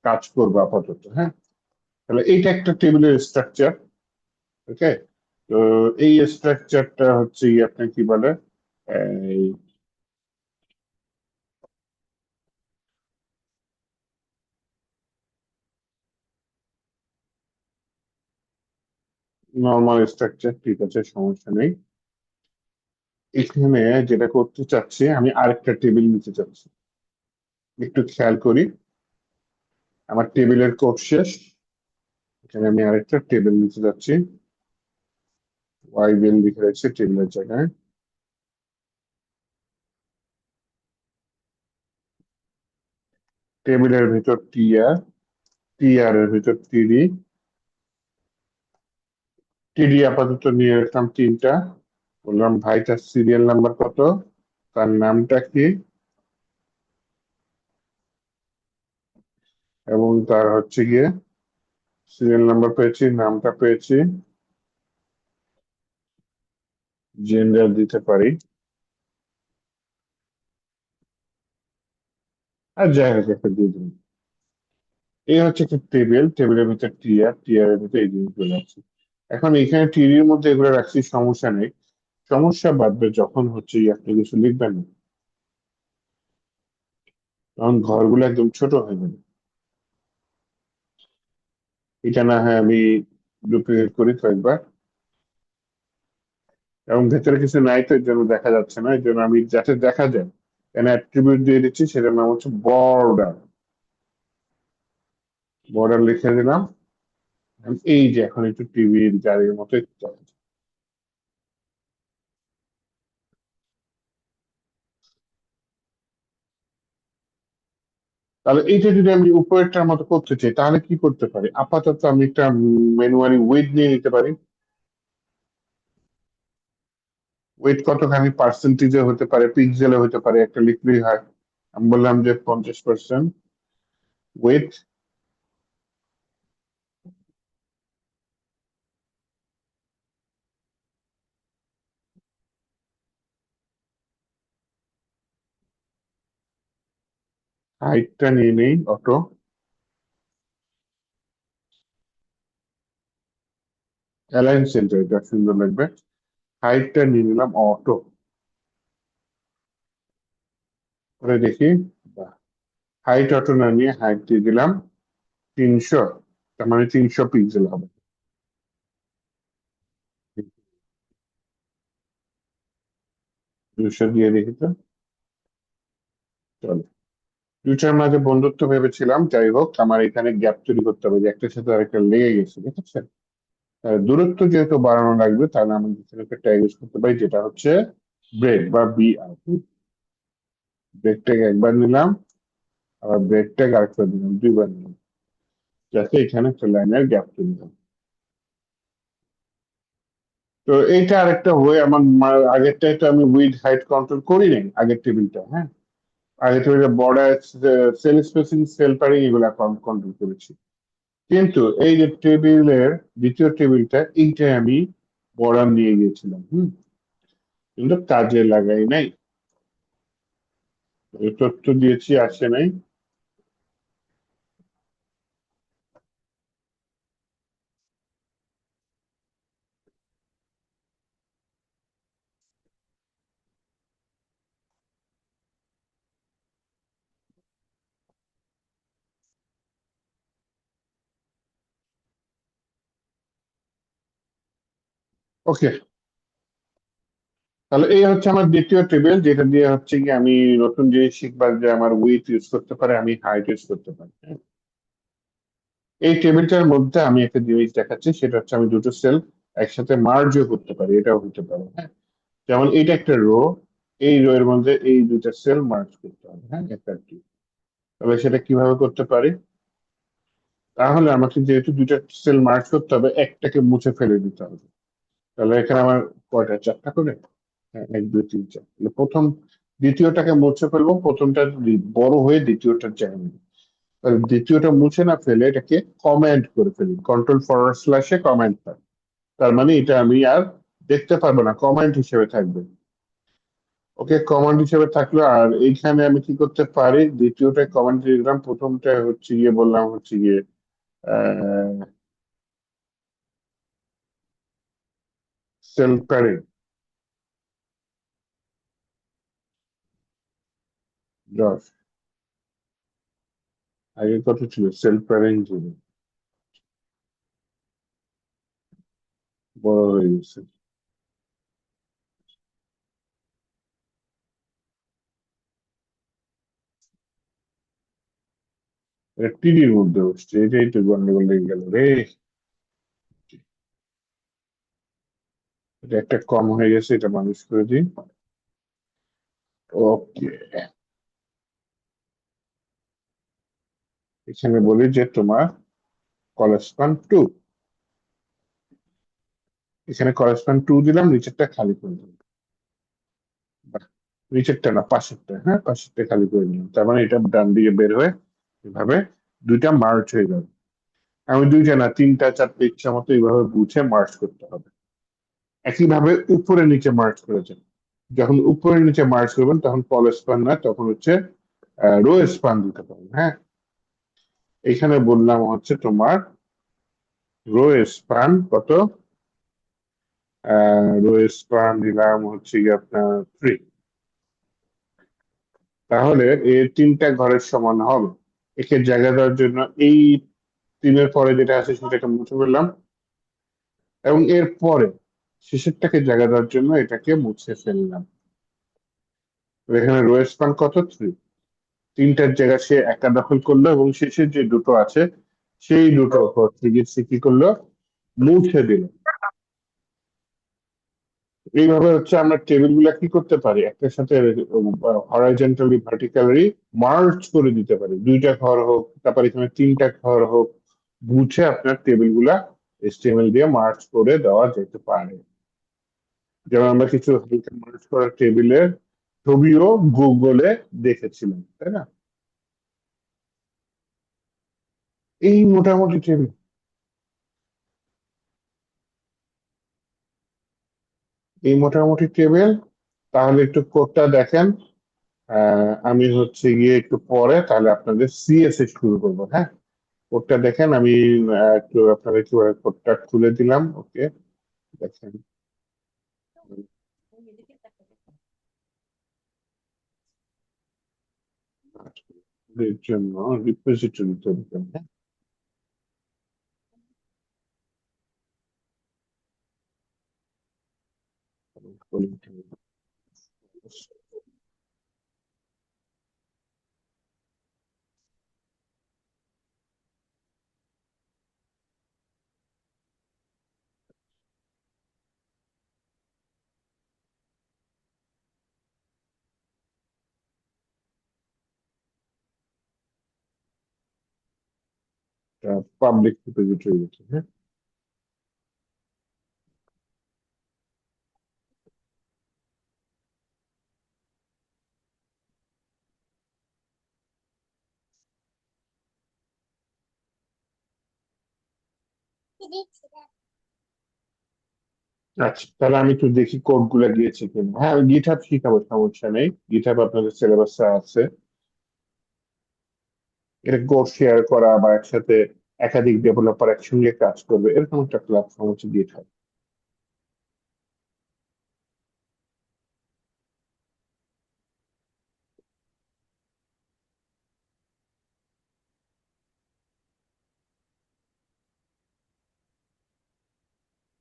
কাজ করবো আপাতত, হ্যাঁ। তাহলে এইটা একটা টেবিলের স্ট্রাকচার। ওকে। তো এই স্ট্রাকচারটা হচ্ছে আপনি কি বলে, নর্মাল স্ট্রাকচার, ঠিক আছে, সমস্যা নেই। এখানে যেটা করতে চাচ্ছি, আমি আরেকটা টেবিল নিতে চাচ্ছি, একটু খেয়াল করি, আমার টেবিলের কোড শেষ, এখানে আমি আরেকটা টেবিল নিতে যাচ্ছি, ওয়াই বিএল লিখে রাখছি টেবিলের জায়গায়। টেবিলের ভিতর টিআর, টিআর এর ভিতর টিডি, টিডি আপাতত নিয়ে রাখলাম 3টা, বললাম ভাই তার সিরিয়াল নাম্বার কত, তার নামটা কি এবং তার হচ্ছে গিয়ে সিরিয়াল নাম্বার পেয়েছি, নামটা পেয়েছি, জেন্ডার দিতে পারি। আর যাই হোক একটা দিয়ে দিন। এই হচ্ছে একটা টেবিল, টেবিলের ভিতরে টিআর, টিআর এর ভিতরে এই জিনিসগুলো আছে। এখন এখানে টিডির মধ্যে এগুলো রাখছি, সমস্যা নেই। সমস্যা বাড়বে যখন হচ্ছে আপনি কিছু লিখবেন না, তখন ঘরগুলো একদম ছোট হয়ে যাবে। এটা না হয় আমি ডুপ্লিকেট করি কয়েকবার, এবং ভেতরে কিছু নাই তো এর জন্য দেখা যাচ্ছে না, এর জন্য আমি যাতে দেখা যায় এখানে অ্যাট্রিবিউট দিয়ে দিচ্ছি, সেটার নাম হচ্ছে বর্ডার। বর্ডার লিখে দিলাম। এই যে এখন একটু টিভির গাড়ির মতো একটু দেখা যায়। তাহলে এইটা যদি আমি উপরেরটার মতো করতে চাই তাহলে কি করতে পারি? আপাতত আমি একটা ম্যানুয়ালি ওয়েট নিয়ে নিতে পারি। ওয়েট কতখানি পার্সেন্টেজে হতে পারে, পিক্সেলে হতে পারে, একটা লিখলেই হয়। আমি বললাম যে 50% ওয়েট। হাইটটা নিয়ে নেই অটো, অ্যালাইন সেন্টার, এটা সুন্দর লাগবে। হাইটটা নিয়ে নিলাম অটো, করে দেখি। হাইট অটো না নিয়ে হাইট দিয়ে দিলাম 300, তার মানে 300 পিক্সেল হবে। 200 দিয়ে দেখি তো, চলো। দুইটার মাঝে বন্ধুত্ব ভেবেছিলাম, যাই হোক আমার এখানে গ্যাপ তৈরি করতে হবে, যে একটার সাথে আরেকটা লেগে গেছে, ঠিক আছে? দূরত্ব যেহেতু বাড়ানো লাগবে, তাহলে আমি এখানে একটা ট্যাগ ইউজ করতে পারি, যেটা হচ্ছে ব্রেক বা BR। ব্রেক ট্যাগ একবার নিলাম, আবার ব্রেক ট্যাগ আরেকবার দিলাম, দুইবার নিলাম, যাতে এখানে একটা লাইনের গ্যাপ তৈরি হয়। তো এইটা আরেকটা ওয়ে, আমার আগেরটাই তো আমি উইড হাইট কন্ট্রোল করি নাই, আগের টেবিলটা, হ্যাঁ। আগের টেবিলে border, cell spacing, cell padding এগুলো কন্ট্রোল করেছি। কিন্তু এই যে টেবিলের দ্বিতীয় টেবিলটা, এইটাই আমি বর্ডার নিয়ে গিয়েছিলাম, কিন্তু কাজে লাগাই নাই। এই তথ্য দিয়েছি, আসে নাই। ওকে, তাহলে এই হচ্ছে আমার দ্বিতীয় টেবিল, যেটা দিয়ে হচ্ছে কি আমি নতুন জিনিস শিখবার, যে আমার উইথ ইউজ করতে পারে, আমি হাইট ইউজ করতে পারি, হ্যাঁ? এই টেবিলটার মধ্যে আমি একটা জিনিস দেখাচ্ছি, সেটা হচ্ছে আমি দুটো সেল একসাথে মার্জও করতে পারি, এটাও হতে পারে, হ্যাঁ। যেমন এটা একটা রো, এই রো এর মধ্যে এই দুটা সেল মার্জ করতে হবে, হ্যাঁ, একটা কি। তবে সেটা কিভাবে করতে পারি? তাহলে আমাকে যেহেতু দুইটা সেল মার্জ করতে হবে, একটাকে মুছে ফেলে দিতে হবে। তাহলে এখানে আমার কয়টা, চারটা করে? হ্যাঁ, 1 2 3 4। তাহলে দ্বিতীয়টাকে মুছে ফেলবো, প্রথমটা যদি বড় হয়ে দ্বিতীয়টার জায়গা নেবে। তাহলে দ্বিতীয়টা মুছে না ফেলে এটাকে কমেন্ট করে ফেলি, কন্ট্রোল/স্ল্যাশে কমেন্ট হয়। তার মানে এটা আমি আর দেখতে পারবো না, কমেন্ট হিসেবে থাকবে। ওকে, কমান্ড হিসেবে থাকলো। আর এইখানে আমি কি করতে পারি? দ্বিতীয়টা কমান্ড দিলাম, প্রথমটা হচ্ছে গিয়ে বললাম হচ্ছে গিয়ে সেল প্যারিং 10। আগে কত ছিল? সেল প্যারিং 0, বড় হয়ে গেছে। এটা টিভির মধ্যে বসছে, এটাই তো গন্ডগোল লেগে গেল রে। এটা একটা কম হয়ে গেছে, এটা মানুষ করে দিই। ওকে, এখানে বলি যে তোমার কলেস্ট্রন 2, এখানে কলেস্ট্রন 2 দিলাম, নিচেরটা খালি করে দিলাম। বাহ, নিচেরটা না, পাশেরটা, হ্যাঁ পাশেরটা খালি করে নিলাম, তার মানে এটা ডান দিকে বের হয়ে এভাবে দুইটা মার্চ হয়ে যাবে। আমি দুইটা না, তিনটা চারটে ইচ্ছা মতো এইভাবে বুঝে মার্চ করতে হবে। একইভাবে উপরে নিচে মার্চ করেছেন, যখন উপরে নিচে মার্চ করবেন তখন কল স্পান না, তখন হচ্ছে রো স্পান দিতে পারেন। হ্যাঁ, এখানে বললাম হচ্ছে তোমার রো স্পান কত, রো স্পান দিলাম হচ্ছে গিয়ে আপনার 3। তাহলে এই তিনটা ঘরের সমান হবে। একে জায়গা দেওয়ার জন্য এই 3-এর পরে যেটা আছে সেটাকে মুছে ফেললাম, এবং এর পরে শেষেরটাকে জায়গা দেওয়ার জন্য এটাকে মুছে ফেললাম। তো এখানে রো স্পান কত, 3। তিনটার জায়গা সে একা দখল করলো এবং শেষের যে দুটো আছে সেই দুটো ঘর থেকে সে কি করলো, মুছে দিল। এইভাবে হচ্ছে আমরা টেবিল গুলা কি করতে পারি, একটার সাথে হরাইজন্টালি ভার্টিক্যালি মার্চ করে দিতে পারি। দুইটা ঘর হোক, তারপর এখানে তিনটা ঘর হোক, বুঝে আপনার টেবিল গুলা HTML দিয়ে মার্চ করে দেওয়া যেতে পারে। যেমন আমরা কিছু হালকা মার্চ করা টেবিলের ছবিও গুগলে দেখেছিলাম, তাই না? এই মোটামুটি টেবিল, এই মোটামুটি টেবিল। তাহলে একটু কোডটা দেখেন। আমি হচ্ছে গিয়ে একটু পরে তাহলে আপনাদের সিএসএস শুরু করবো। হ্যাঁ, কোডটা দেখেন, আমি একটু আপনাদের কিউআর কোডটা খুলে দিলাম। ওকে, দেখেন। এর জন্য রিপোজিটরি তৈরি করবেন। হ্যাঁ, পাবলিক রিপোজিটরি। হ্যাঁ, আচ্ছা তাহলে আমি একটু দেখি কোড গুলা গিয়েছে কিনা। হ্যাঁ, আমি গিটহাব শিখাবো, সমস্যা নেই, গিটহাব আপনাদের সিলেবাসে আছে। এটা কোড শেয়ার করা বা একসাথে একাধিক ডেভেলপার একসঙ্গে কাজ করবে এরকম একটা প্ল্যাটফর্ম হচ্ছে গিটহাব।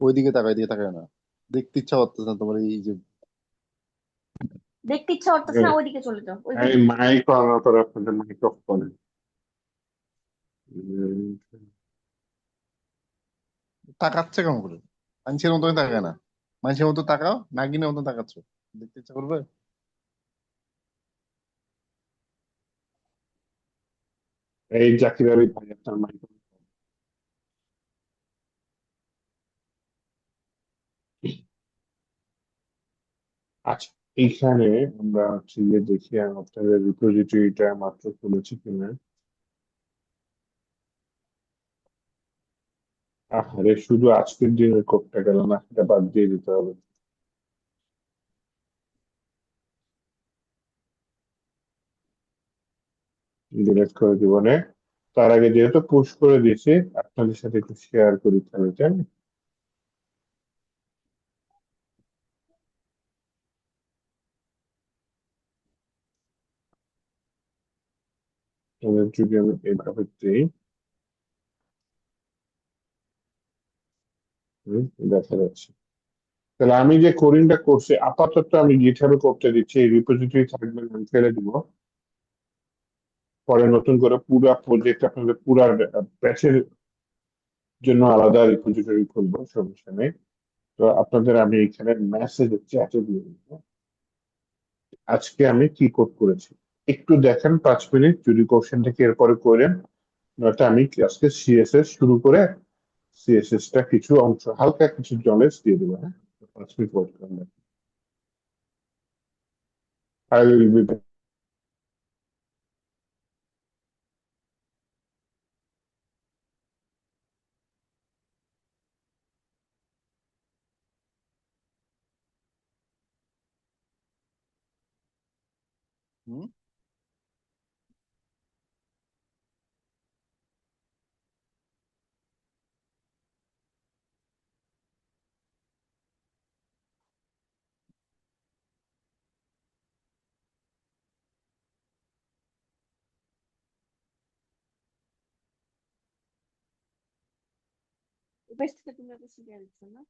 ওইদিকে তাকাই, দিয়ে তাকায় না, দেখতে ইচ্ছা করতেছে না তোমার এই যে। দেখতে ইচ্ছা করতেছে না, ওইদিকে চলে যাও, ওই এই দিকে। মাইক অন করে আপনাদের মাইক অফ করেন। তাকাচ্ছে কেমন করে? মানুষের মতন তাকায় না। মানুষের মতো তাকাও, নাগিনের মতো তাকাচ্ছ, দেখতে ইচ্ছা করবে? এই জাকির আলী ভাই আপনার মাইক। আচ্ছা, এইখানে আমরা হচ্ছে গিয়ে দেখি আপনাদের রিপোজিটরিটা মাত্র খুলেছি কিনা। আরে শুধু আজকের দিনের কোডটা গেল না, সেটা বাদ দিয়ে দিতে হবে। ডিলেট করে দিব না, তার আগে যেহেতু পুশ করে দিয়েছি আপনাদের সাথে একটু শেয়ার করি তাহলে, তাই না? তাহলে যদি আমি এইভাবে দিই, দেখা যাচ্ছে। তাহলে আমি যে কোডিংটা করছি আপাতত আমি গিটহাবে করতে দিচ্ছি, এই রিপোজিটরি থাকবে না, আমি ফেলে দিব। পরে নতুন করে পুরা প্রজেক্ট আপনাদের পুরা ব্যাচের জন্য আলাদা রিপোজিটরি খুলবো, সমস্যা নেই। তো আপনাদের আমি এখানে মেসেজ চ্যাটে দিয়ে দিব আজকে আমি কি কোড করেছি। একটু দেখেন 5 মিনিট, যদি কোশ্চেন থেকে এরপরে করেন, নয়তো আমি আজকে সিএসএস শুরু করে সিএসএস টা কিছু অংশ হালকা কিছু জলেস দিয়ে দেবো। হ্যাঁ, 5 মিনিট ওয়েট করেন। I will be back. হুম এই পাশ থেকে তুমি একটা সিরিয়াল দিচ্ছ না?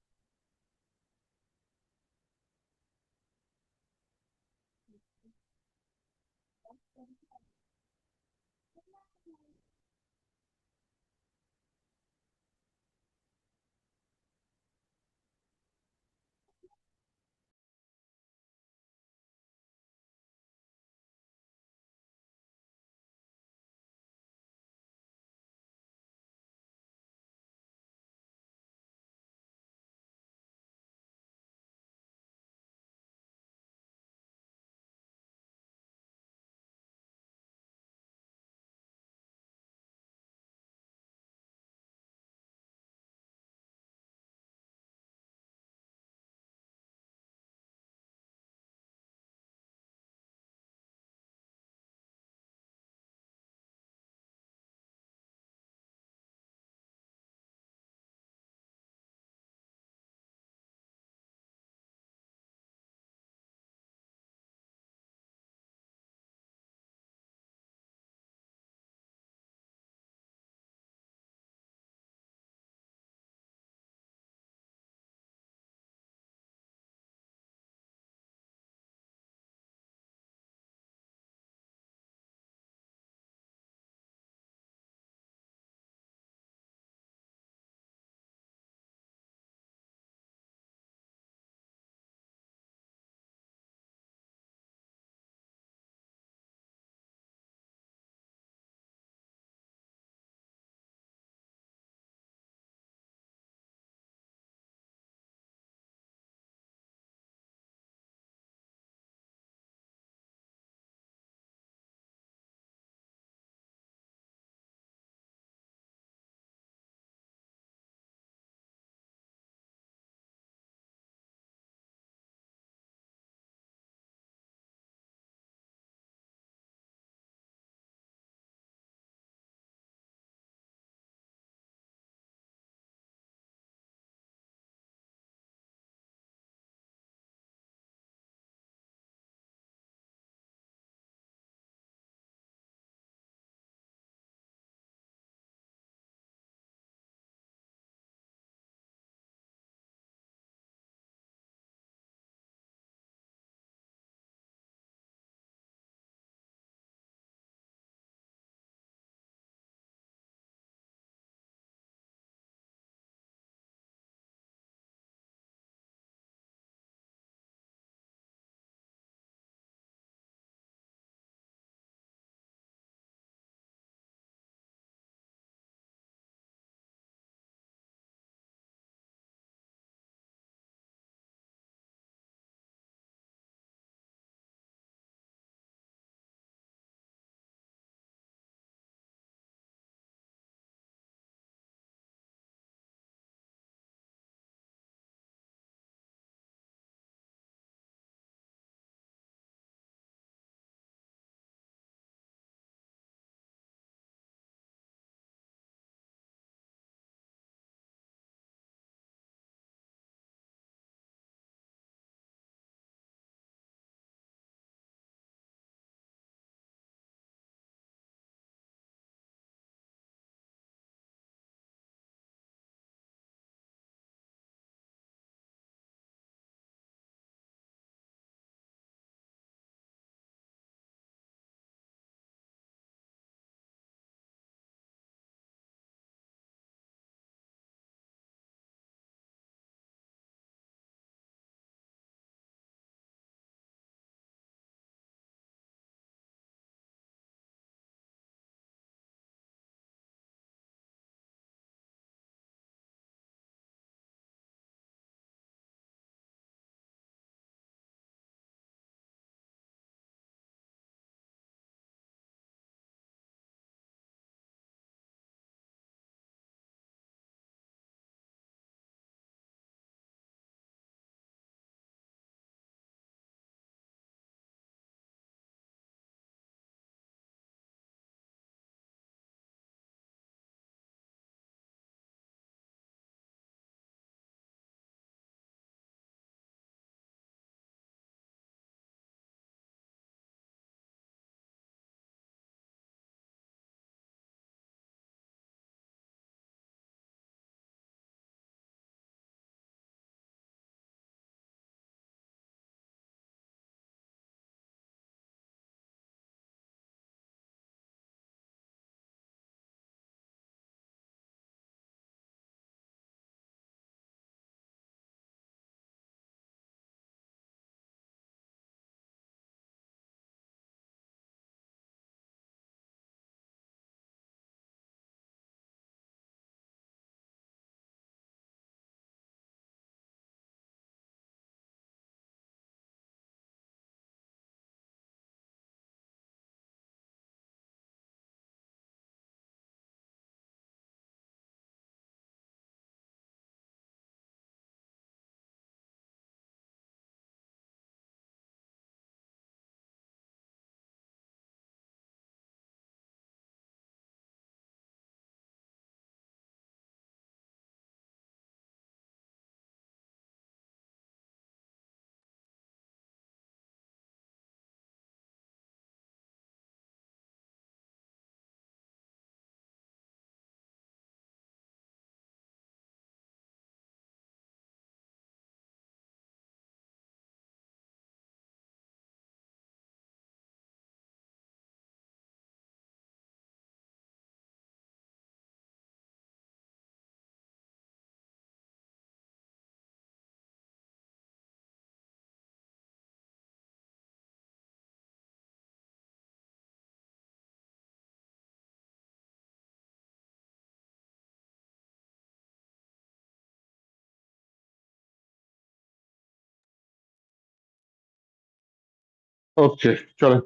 ওকে, চলে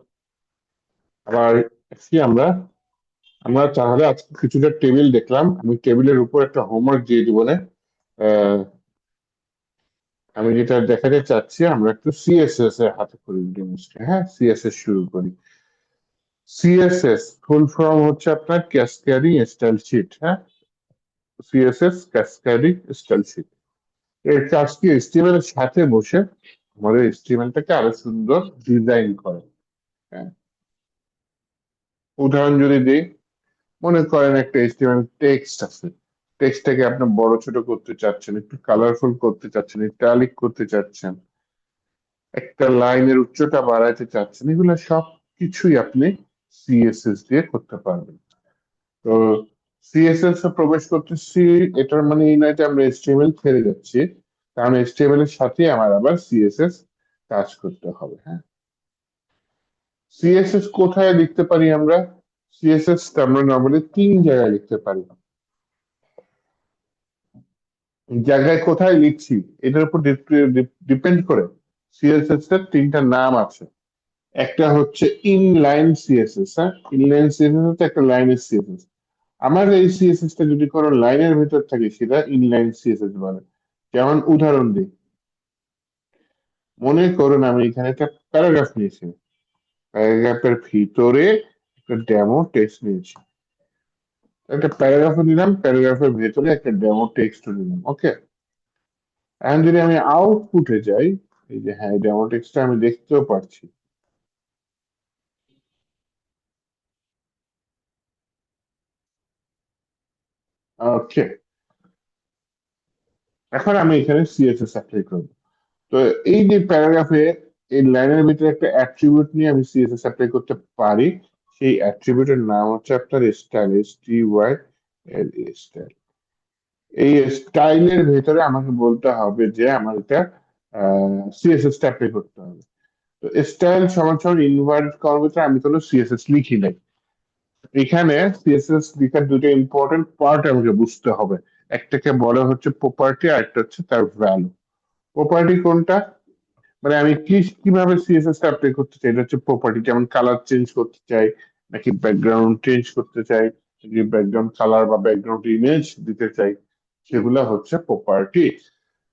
আবার আসি আমরা। আমরা তাহলে আজকে কিছুটা টেবিল দেখলাম, আমি টেবিলের উপর একটা হোমওয়ার্ক দিয়ে দিব না। আহ, আমি যেটা দেখাতে চাচ্ছি, আমরা একটু সিএসএস এর হাতে করি জিনিসটা। হ্যাঁ, সিএসএস শুরু করি। সিএসএস ফুল ফর্ম হচ্ছে আপনার ক্যাসকেডিং স্টাইল শিট। হ্যাঁ, সিএসএস ক্যাসকেডিং স্টাইল শিট। এর কাজ কি HTML এর সাথে বসে আমাদের HTML-টাকে আরো সুন্দর ডিজাইন করে। হ্যাঁ, উদাহরণ যদি দিই, মনে করেন একটা HTML টেক্সট আছে, টেক্সটটাকে আপনি বড় ছোট করতে চাচ্ছেন, একটু কালারফুল করতে চাচ্ছেন, ইটালিক করতে চাচ্ছেন, একটা লাইনের উচ্চতা বাড়াইতে চাচ্ছেন, এগুলো সব কিছুই আপনি সিএসএস দিয়ে করতে পারবেন। তো সিএসএস এ প্রবেশ করতেছি, এটার মানে এই নয় যে আমরা HTML ছেড়ে যাচ্ছি, কারণ HTML এর সাথে আমার আবার সিএসএস কাজ করতে হবে। হ্যাঁ, সিএসএস কোথায় লিখতে পারি আমরা? সিএসএস আমরা নর্মালি 3 জায়গায় লিখতে পারি। জায়গায় কোথায় লিখছি এটার উপর ডিপেন্ড করে সিএসএস এর 3টা নাম আছে। একটা হচ্ছে ইনলাইন সিএসএস। হ্যাঁ, ইনলাইন সিএসএস হচ্ছে একটা লাইনের সিএসএস। আমার এই সিএসএস টা যদি কোনো লাইনের ভেতর থাকে সেটা ইনলাইন সিএসএস বলে। যেমন উদাহরণ দিই, মনে করুন আমি এখানে একটা প্যারাগ্রাফ নিয়েছি, প্যারাগ্রাফের ভিতরে একটা ডেমো টেক্সট নিয়েছি, একটা প্যারাগ্রাফ নিলাম, প্যারাগ্রাফের ভেতরে একটা ডেমো টেক্সট নিলাম। ওকে, এখন যদি আমি আউটপুটে যাই, এই যে হ্যাঁ, ডেমো টেক্সটটা আমি দেখতেও পাচ্ছি। ওকে, এখন আমি এখানে সিএসএস অ্যাপ্লাই করবো। তো এই যে প্যারাগ্রাফে এই লাইনের ভিতরে একটা অ্যাট্রিবিউট নিয়ে আমি সিএসএস অ্যাপ্লাই করতে পারি। সেই অ্যাট্রিবিউটের নাম হচ্ছে আপনার স্টাইল, STYL, স্টাইল। এই স্টাইলের ভেতরে আমাকে বলতে হবে যে আমার এটা সিএসএস টা অ্যাপ্লাই করতে হবে। তো স্টাইল সমান সমান ইনভার্ট করার ভিতরে আমি কোনো সিএসএস লিখি নাই। এখানে সিএসএস লেখার দুটো ইম্পর্টেন্ট পার্ট আমাকে বুঝতে হবে। একটাকে বলা হচ্ছে প্রপার্টি, আর একটা হচ্ছে তার ভ্যালু। প্রপার্টি কোনটা? মানে আমি কিভাবে সিএসএস টা অ্যাপ্লাই করতে চাই, এটা হচ্ছে প্রপার্টি। যেমন কালার চেঞ্জ করতে চাই, নাকি ব্যাকগ্রাউন্ড চেঞ্জ করতে চাই, নাকি ব্যাকগ্রাউন্ড কালার বা ব্যাকগ্রাউন্ড ইমেজ দিতে চাই, সেগুলা হচ্ছে প্রপার্টি।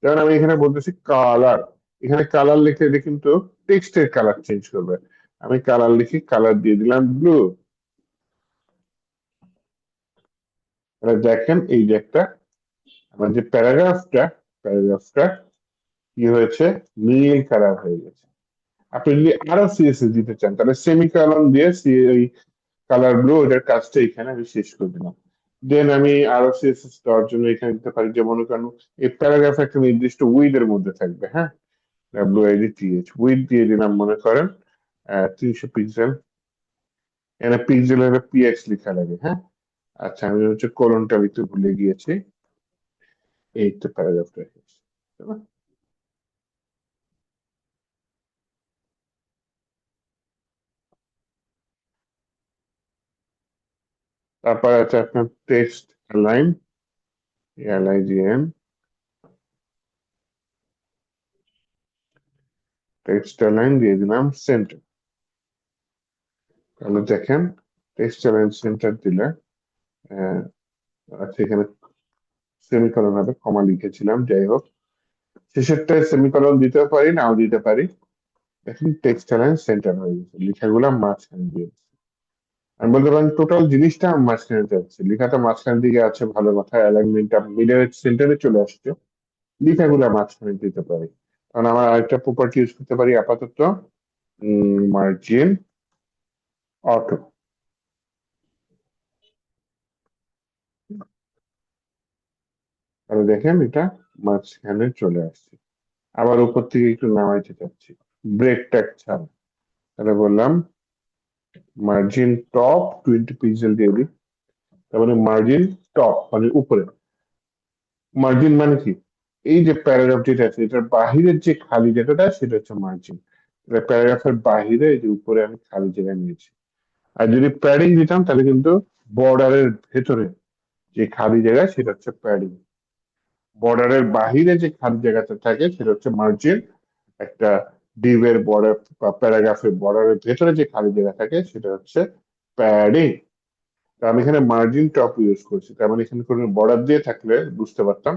যেমন আমি এখানে বলতেছি কালার, এখানে কালার লিখে এটা কিন্তু টেক্সটের কালার চেঞ্জ করবে। আমি কালার লিখি, কালার দিয়ে দিলাম ব্লু। তাহলে দেখেন এই যে একটা আমার যে প্যারাগ্রাফটা কি হয়েছে, নীল কালার হয়ে গেছে। আপনি যদি আরো সিএসএস দিতে চান তাহলে সেমিকলন দিয়ে ওই কালার ব্লু, এটার কাজটা এখানে আমি শেষ করে দিলাম। দেন আমি আরো সিএসএস দেওয়ার জন্য এখানে দিতে পারি, যে মনে করেন এই প্যারাগ্রাফ একটা নির্দিষ্ট উইড এর মধ্যে থাকবে। হ্যাঁ, WIDTH উইড দিয়ে দিলাম, মনে করেন 300 পিক্সেল। এখানে পিক্সেল হলে PX লেখা লাগে। হ্যাঁ, আচ্ছা, আমি হচ্ছে কোলনটা লিখতে ভুলে গিয়েছি। এই তো প্যারাগ্রাফটা রেখেছি। তারপর আছে আপনার text align, LIGN। Text align দিয়ে দিলাম সেন্টার। তাহলে দেখেন টেক্সট অ্যালাইন সেন্টার দিলে আহ, আচ্ছা, এখানে সেমিকলন হবে, কমা লিখেছিলাম, যাই হোক। শেষেরটায় সেমিকলন দিতেও পারি, নাও দিতে পারি। দেখেন টেক্সট অ্যালাইন সেন্টার হয়ে গেছে, লেখাগুলো মাঝখানে দিয়ে দিচ্ছি। আমি বলতে পারেন টোটাল জিনিসটা আমার মাঝখানে যাচ্ছে, লেখাটা মাঝখান দিকে আছে, ভালো কথা, অ্যালাইনমেন্টটা মিডল সেন্টারে চলে আসছে, লেখাগুলো মাঝখানে দিতে পারি। কারণ আমার আরেকটা প্রপার্টি ইউজ করতে পারি আপাতত, মার্জিন অটো। তাহলে দেখেন এটা মাঝখানে চলে আসছে। আবার উপর থেকে একটু নামাইতে চাচ্ছি, ব্রেক ট্যাগ ছাড়া। তাহলে বললাম মার্জিন টপ 20 পিক্সেল দিয়ে দিই। তার মানে মার্জিন টপ মানে উপরে। মার্জিন মানে কি? এই যে প্যারাগ্রাফ যেটা আছে এটার বাহিরের যে খালি জায়গাটা সেটা হচ্ছে মার্জিন। প্যারাগ্রাফের বাহিরে এই যে উপরে আমি খালি জায়গা নিয়েছি। আর যদি প্যাডিং দিতাম তাহলে কিন্তু বর্ডারের ভেতরে যে খালি জায়গা সেটা হচ্ছে প্যাডিং। বর্ডারের বাহিরে যে খালি জায়গাটা থাকে সেটা হচ্ছে মার্জিন। একটা ডিভের বর্ডার বা প্যারাগ্রাফের বর্ডারের ভেতরে যে খালি জায়গা থাকে সেটা হচ্ছে প্যাডিং। তো আমি এখানে মার্জিন টপ ইউজ করছি, তার মানে এখানে কোনো বর্ডার দিয়ে থাকলে বুঝতে পারতাম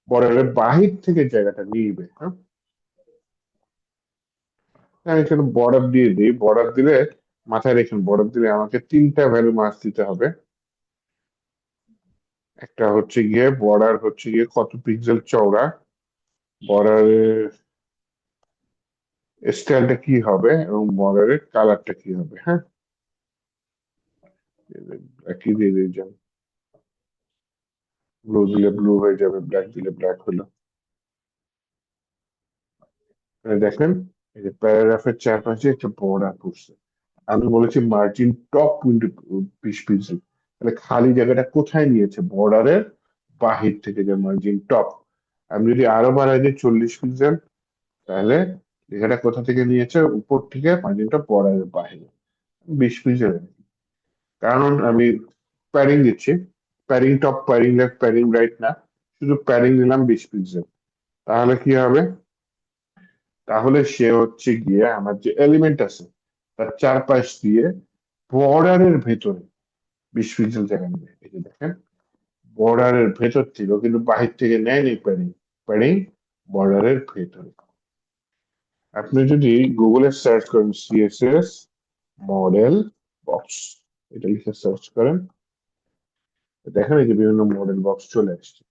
বর্ডারের বাহির থেকে জায়গাটা নিবে। হ্যাঁ, আমি এখানে বর্ডার দিয়ে দিই। বর্ডার দিলে মাথায় রেখেন, বর্ডার দিলে আমাকে তিনটা ভ্যালু মার্ক দিতে হবে। একটা হচ্ছে গিয়ে বর্ডার হচ্ছে গিয়ে কত পিক্সেল চওড়া, বর্ডারের স্টাইলটা কি হবে এবং বর্ডারের কালারটা কি হবে। হ্যাঁ, একই দিয়ে দিয়ে যান, ব্লু দিলে ব্লু হয়ে যাবে, ব্ল্যাক দিলে ব্ল্যাক হলো। দেখেন এই যে প্যারাগ্রাফের চারপাশে একটা বর্ডার পড়ছে। আমি বলেছি মার্জিন টপ 20 পিক্সেল, তাহলে খালি জায়গাটা কোথায় নিয়েছে? বর্ডারের বাহির থেকে, যে মার্জিন টপ। আমি যদি আরো বাড়াই দিই 40 পিক্সেল, তাহলে জায়গাটা কোথা থেকে নিয়েছে? উপর থেকে, মার্জিনটা বর্ডারের বাহিরে 20 পিক্সেল। কারণ আমি প্যাডিং দিচ্ছি, padding top, padding left, padding right না, শুধু প্যাডিং দিলাম 20 পিক্সেল। তাহলে কি হবে? তাহলে সে হচ্ছে গিয়ে আমার যে এলিমেন্ট আছে তার চারপাশ দিয়ে বর্ডারের ভেতরে 20 পিক্সেল জায়গা নেবে। এই যে দেখেন, বর্ডারের ভেতর ছিল কিন্তু বাহির থেকে নেয়নি প্যাডিং, প্যাডিং বর্ডারের ভেতরে। আপনি যদি গুগলে সার্চ করেন সিএসএস মডেল বক্স, এটা লিখে সার্চ করেন, দেখেন এই যে বিভিন্ন মডেল বক্স চলে আসছে।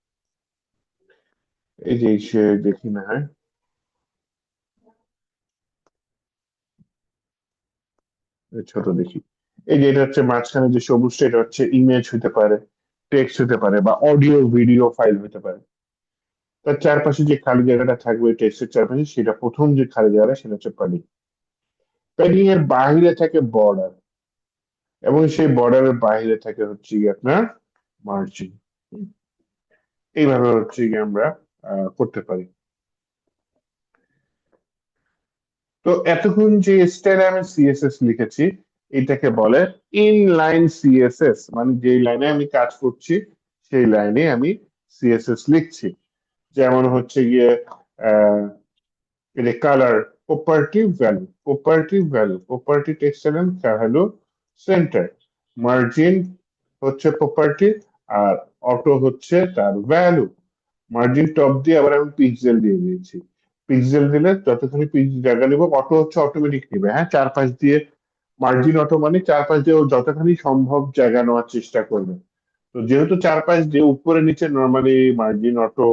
এই যে সে দেখি না হয়, ছোট দেখি। এই যে এটা হচ্ছে মাঝখানে যে সবুজটা, এটা হচ্ছে ইমেজ হতে পারে, টেক্সট হতে পারে, বা অডিও ভিডিও ফাইল হতে পারে। তার চারপাশে যে খালি জায়গাটা থাকবে টেক্সটের চারপাশে, সেটা প্রথম যে খালি জায়গাটা সেটা হচ্ছে প্যাডিং। প্যাডিং এর বাইরে থাকে বর্ডার, এবং সেই বর্ডারের বাইরে থাকে হচ্ছে গিয়ে আপনার মার্জিন। এইভাবে হচ্ছে গিয়ে আমরা করতে পারি। তো এতক্ষণ যে স্টাইলে আমি সিএসএস লিখেছি, এটাকে বলে ইনলাইন সিএসএস, মানে যেই লাইনে আমি কাজ করছি সেই লাইনে আমি সিএসএস লিখছি। যেমন হচ্ছে গিয়ে আহ এটা colour, property value, property text element value centre, margin হচ্ছে প্রপার্টি, আর অটো হচ্ছে তার ভ্যালু। মার্জিন টপ দিয়ে আবার আমি পিক্সেল দিয়ে দিয়েছি। পিক্সেল দিলে যতখানি জায়গা নিব, অটো হচ্ছে অটোমেটিক নিবে। হ্যাঁ, চারপাশ দিয়ে মার্জিন অটো মানে চারপাশ দিয়ে ও যতখানি সম্ভব জায়গা নেওয়ার চেষ্টা করবে। তো যেহেতু চারপাশ দিয়ে উপরে নিচে নর্মালি মার্জিন অটো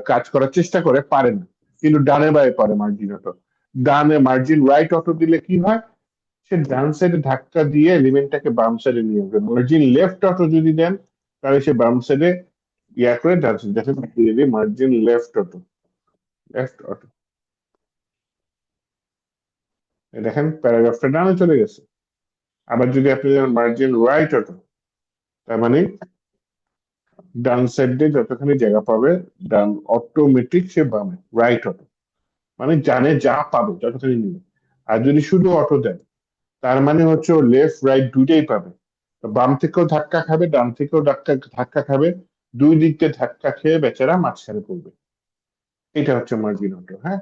কাজ করার চেষ্টা করে, পারে না, কিন্তু ডানে বায়ে পারে মার্জিন অটো। ডানে মার্জিন রাইট অটো দিলে কি হয়? সে ডান সাইডে ধাক্কা দিয়ে এলিমেন্টটাকে বাম সাইডে নিয়ে আসবে। মার্জিন লেফট অটো যদি দেন, তাহলে সে বাম সাইডে ইয়া করে ডান সাইডে দেখেন দিয়ে দিই margin left auto, left auto. দেখেন প্যারাগ্রাফটা ডানে চলে গেছে। আবার যদি আপনি মার্জিন রাইট অটো, তার মানে ডান সাইড দিয়ে যতখানি জায়গা পাবে, ডান অটোমেটিক সে বামে, রাইট অটো মানে জানে যা পাবে যতখানি নিবে। আর যদি শুধু অটো দেয়, তার মানে হচ্ছে ও লেফট রাইট দুইটাই পাবে। তো বাম থেকেও ধাক্কা খাবে, ডান থেকেও ধাক্কা ধাক্কা খাবে, দুই দিক দিয়ে ধাক্কা খেয়ে বেচারা মাঝখানে পড়বে। এটা হচ্ছে মার্জিন অটো। হ্যাঁ,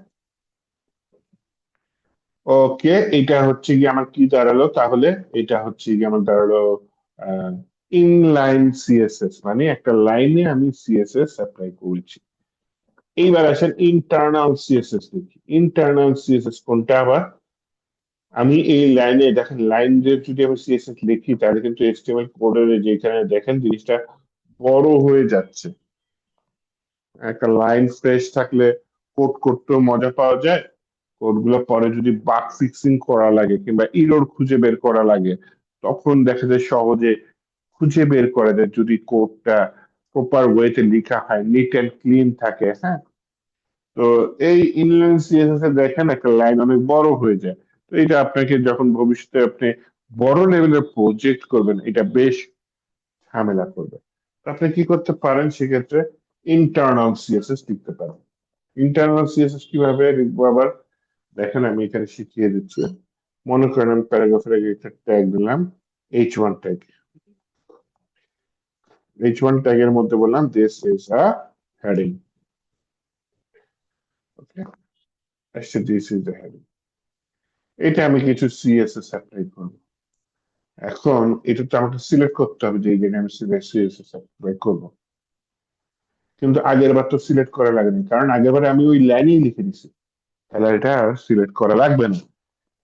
ওকে, এটা হচ্ছে কি আমার কি দাঁড়ালো তাহলে? এটা হচ্ছে কি আমার দাঁড়ালো ইনলাইন সিএসএস, মানে একটা লাইনে আমি সিএসএস অ্যাপ্লাই করেছি। এইবার আসেন ইন্টারনাল সিএসএস দেখি। ইন্টারনাল সিএসএস কোনটা আবার? আমি এই লাইনে দেখেন, লাইন দিয়ে যদি আমি সিএসএস লিখি তাহলে কিন্তু এইচটিএমএল কোডের যেখানে দেখেন জিনিসটা বড় হয়ে যাচ্ছে। একটা লাইন ফ্রেশ থাকলে কোড করতেও মজা পাওয়া যায়। কোড গুলো পরে যদি বাগ ফিক্সিং করা লাগে কিংবা ইরর খুঁজে বের করা লাগে, তখন দেখা যায় সহজে খুঁজে বের করা যায় যদি কোডটা প্রপার ওয়েতে লেখা হয়, নিট এন্ড ক্লিন থাকে। হ্যাঁ, তো এই ইনলাইন সিএসএস এ দেখেন একটা লাইন অনেক বড় হয়ে যায়। তো এটা আপনাকে যখন ভবিষ্যতে আপনি বড় লেভেলের প্রজেক্ট করবেন, এটা বেশ ঝামেলা করবে। তো আপনি কি করতে পারেন সেক্ষেত্রে? ইন্টারনাল সিএসএস লিখতে পারেন। ইন্টারনাল সিএসএস কিভাবে লিখবো আবার? দেখেন আমি এখানে শিখিয়ে দিচ্ছি। মনে করেন আমি প্যারাগ্রাফের আগে একটা ট্যাগ দিলাম, H1 ট্যাগ। H1 ট্যাগের মধ্যে বললাম দিস ইজ আ হেডিং। ওকে, আসছে দিস ইজ দ্য হেডিং। এটা আমি কিছু সিএসএস অ্যাপ্লাই করব। এখন এটা তো আমাকে সিলেক্ট করতে হবে যে এই জায়গায় আমি সিএসএস অ্যাপ্লাই করব, কিন্তু আগের বার তো সিলেক্ট করা লাগেনি, কারণ আগের বারে আমি ওই লাইনেই লিখে দিছি, তাহলে এটা আর সিলেক্ট করা লাগবে না।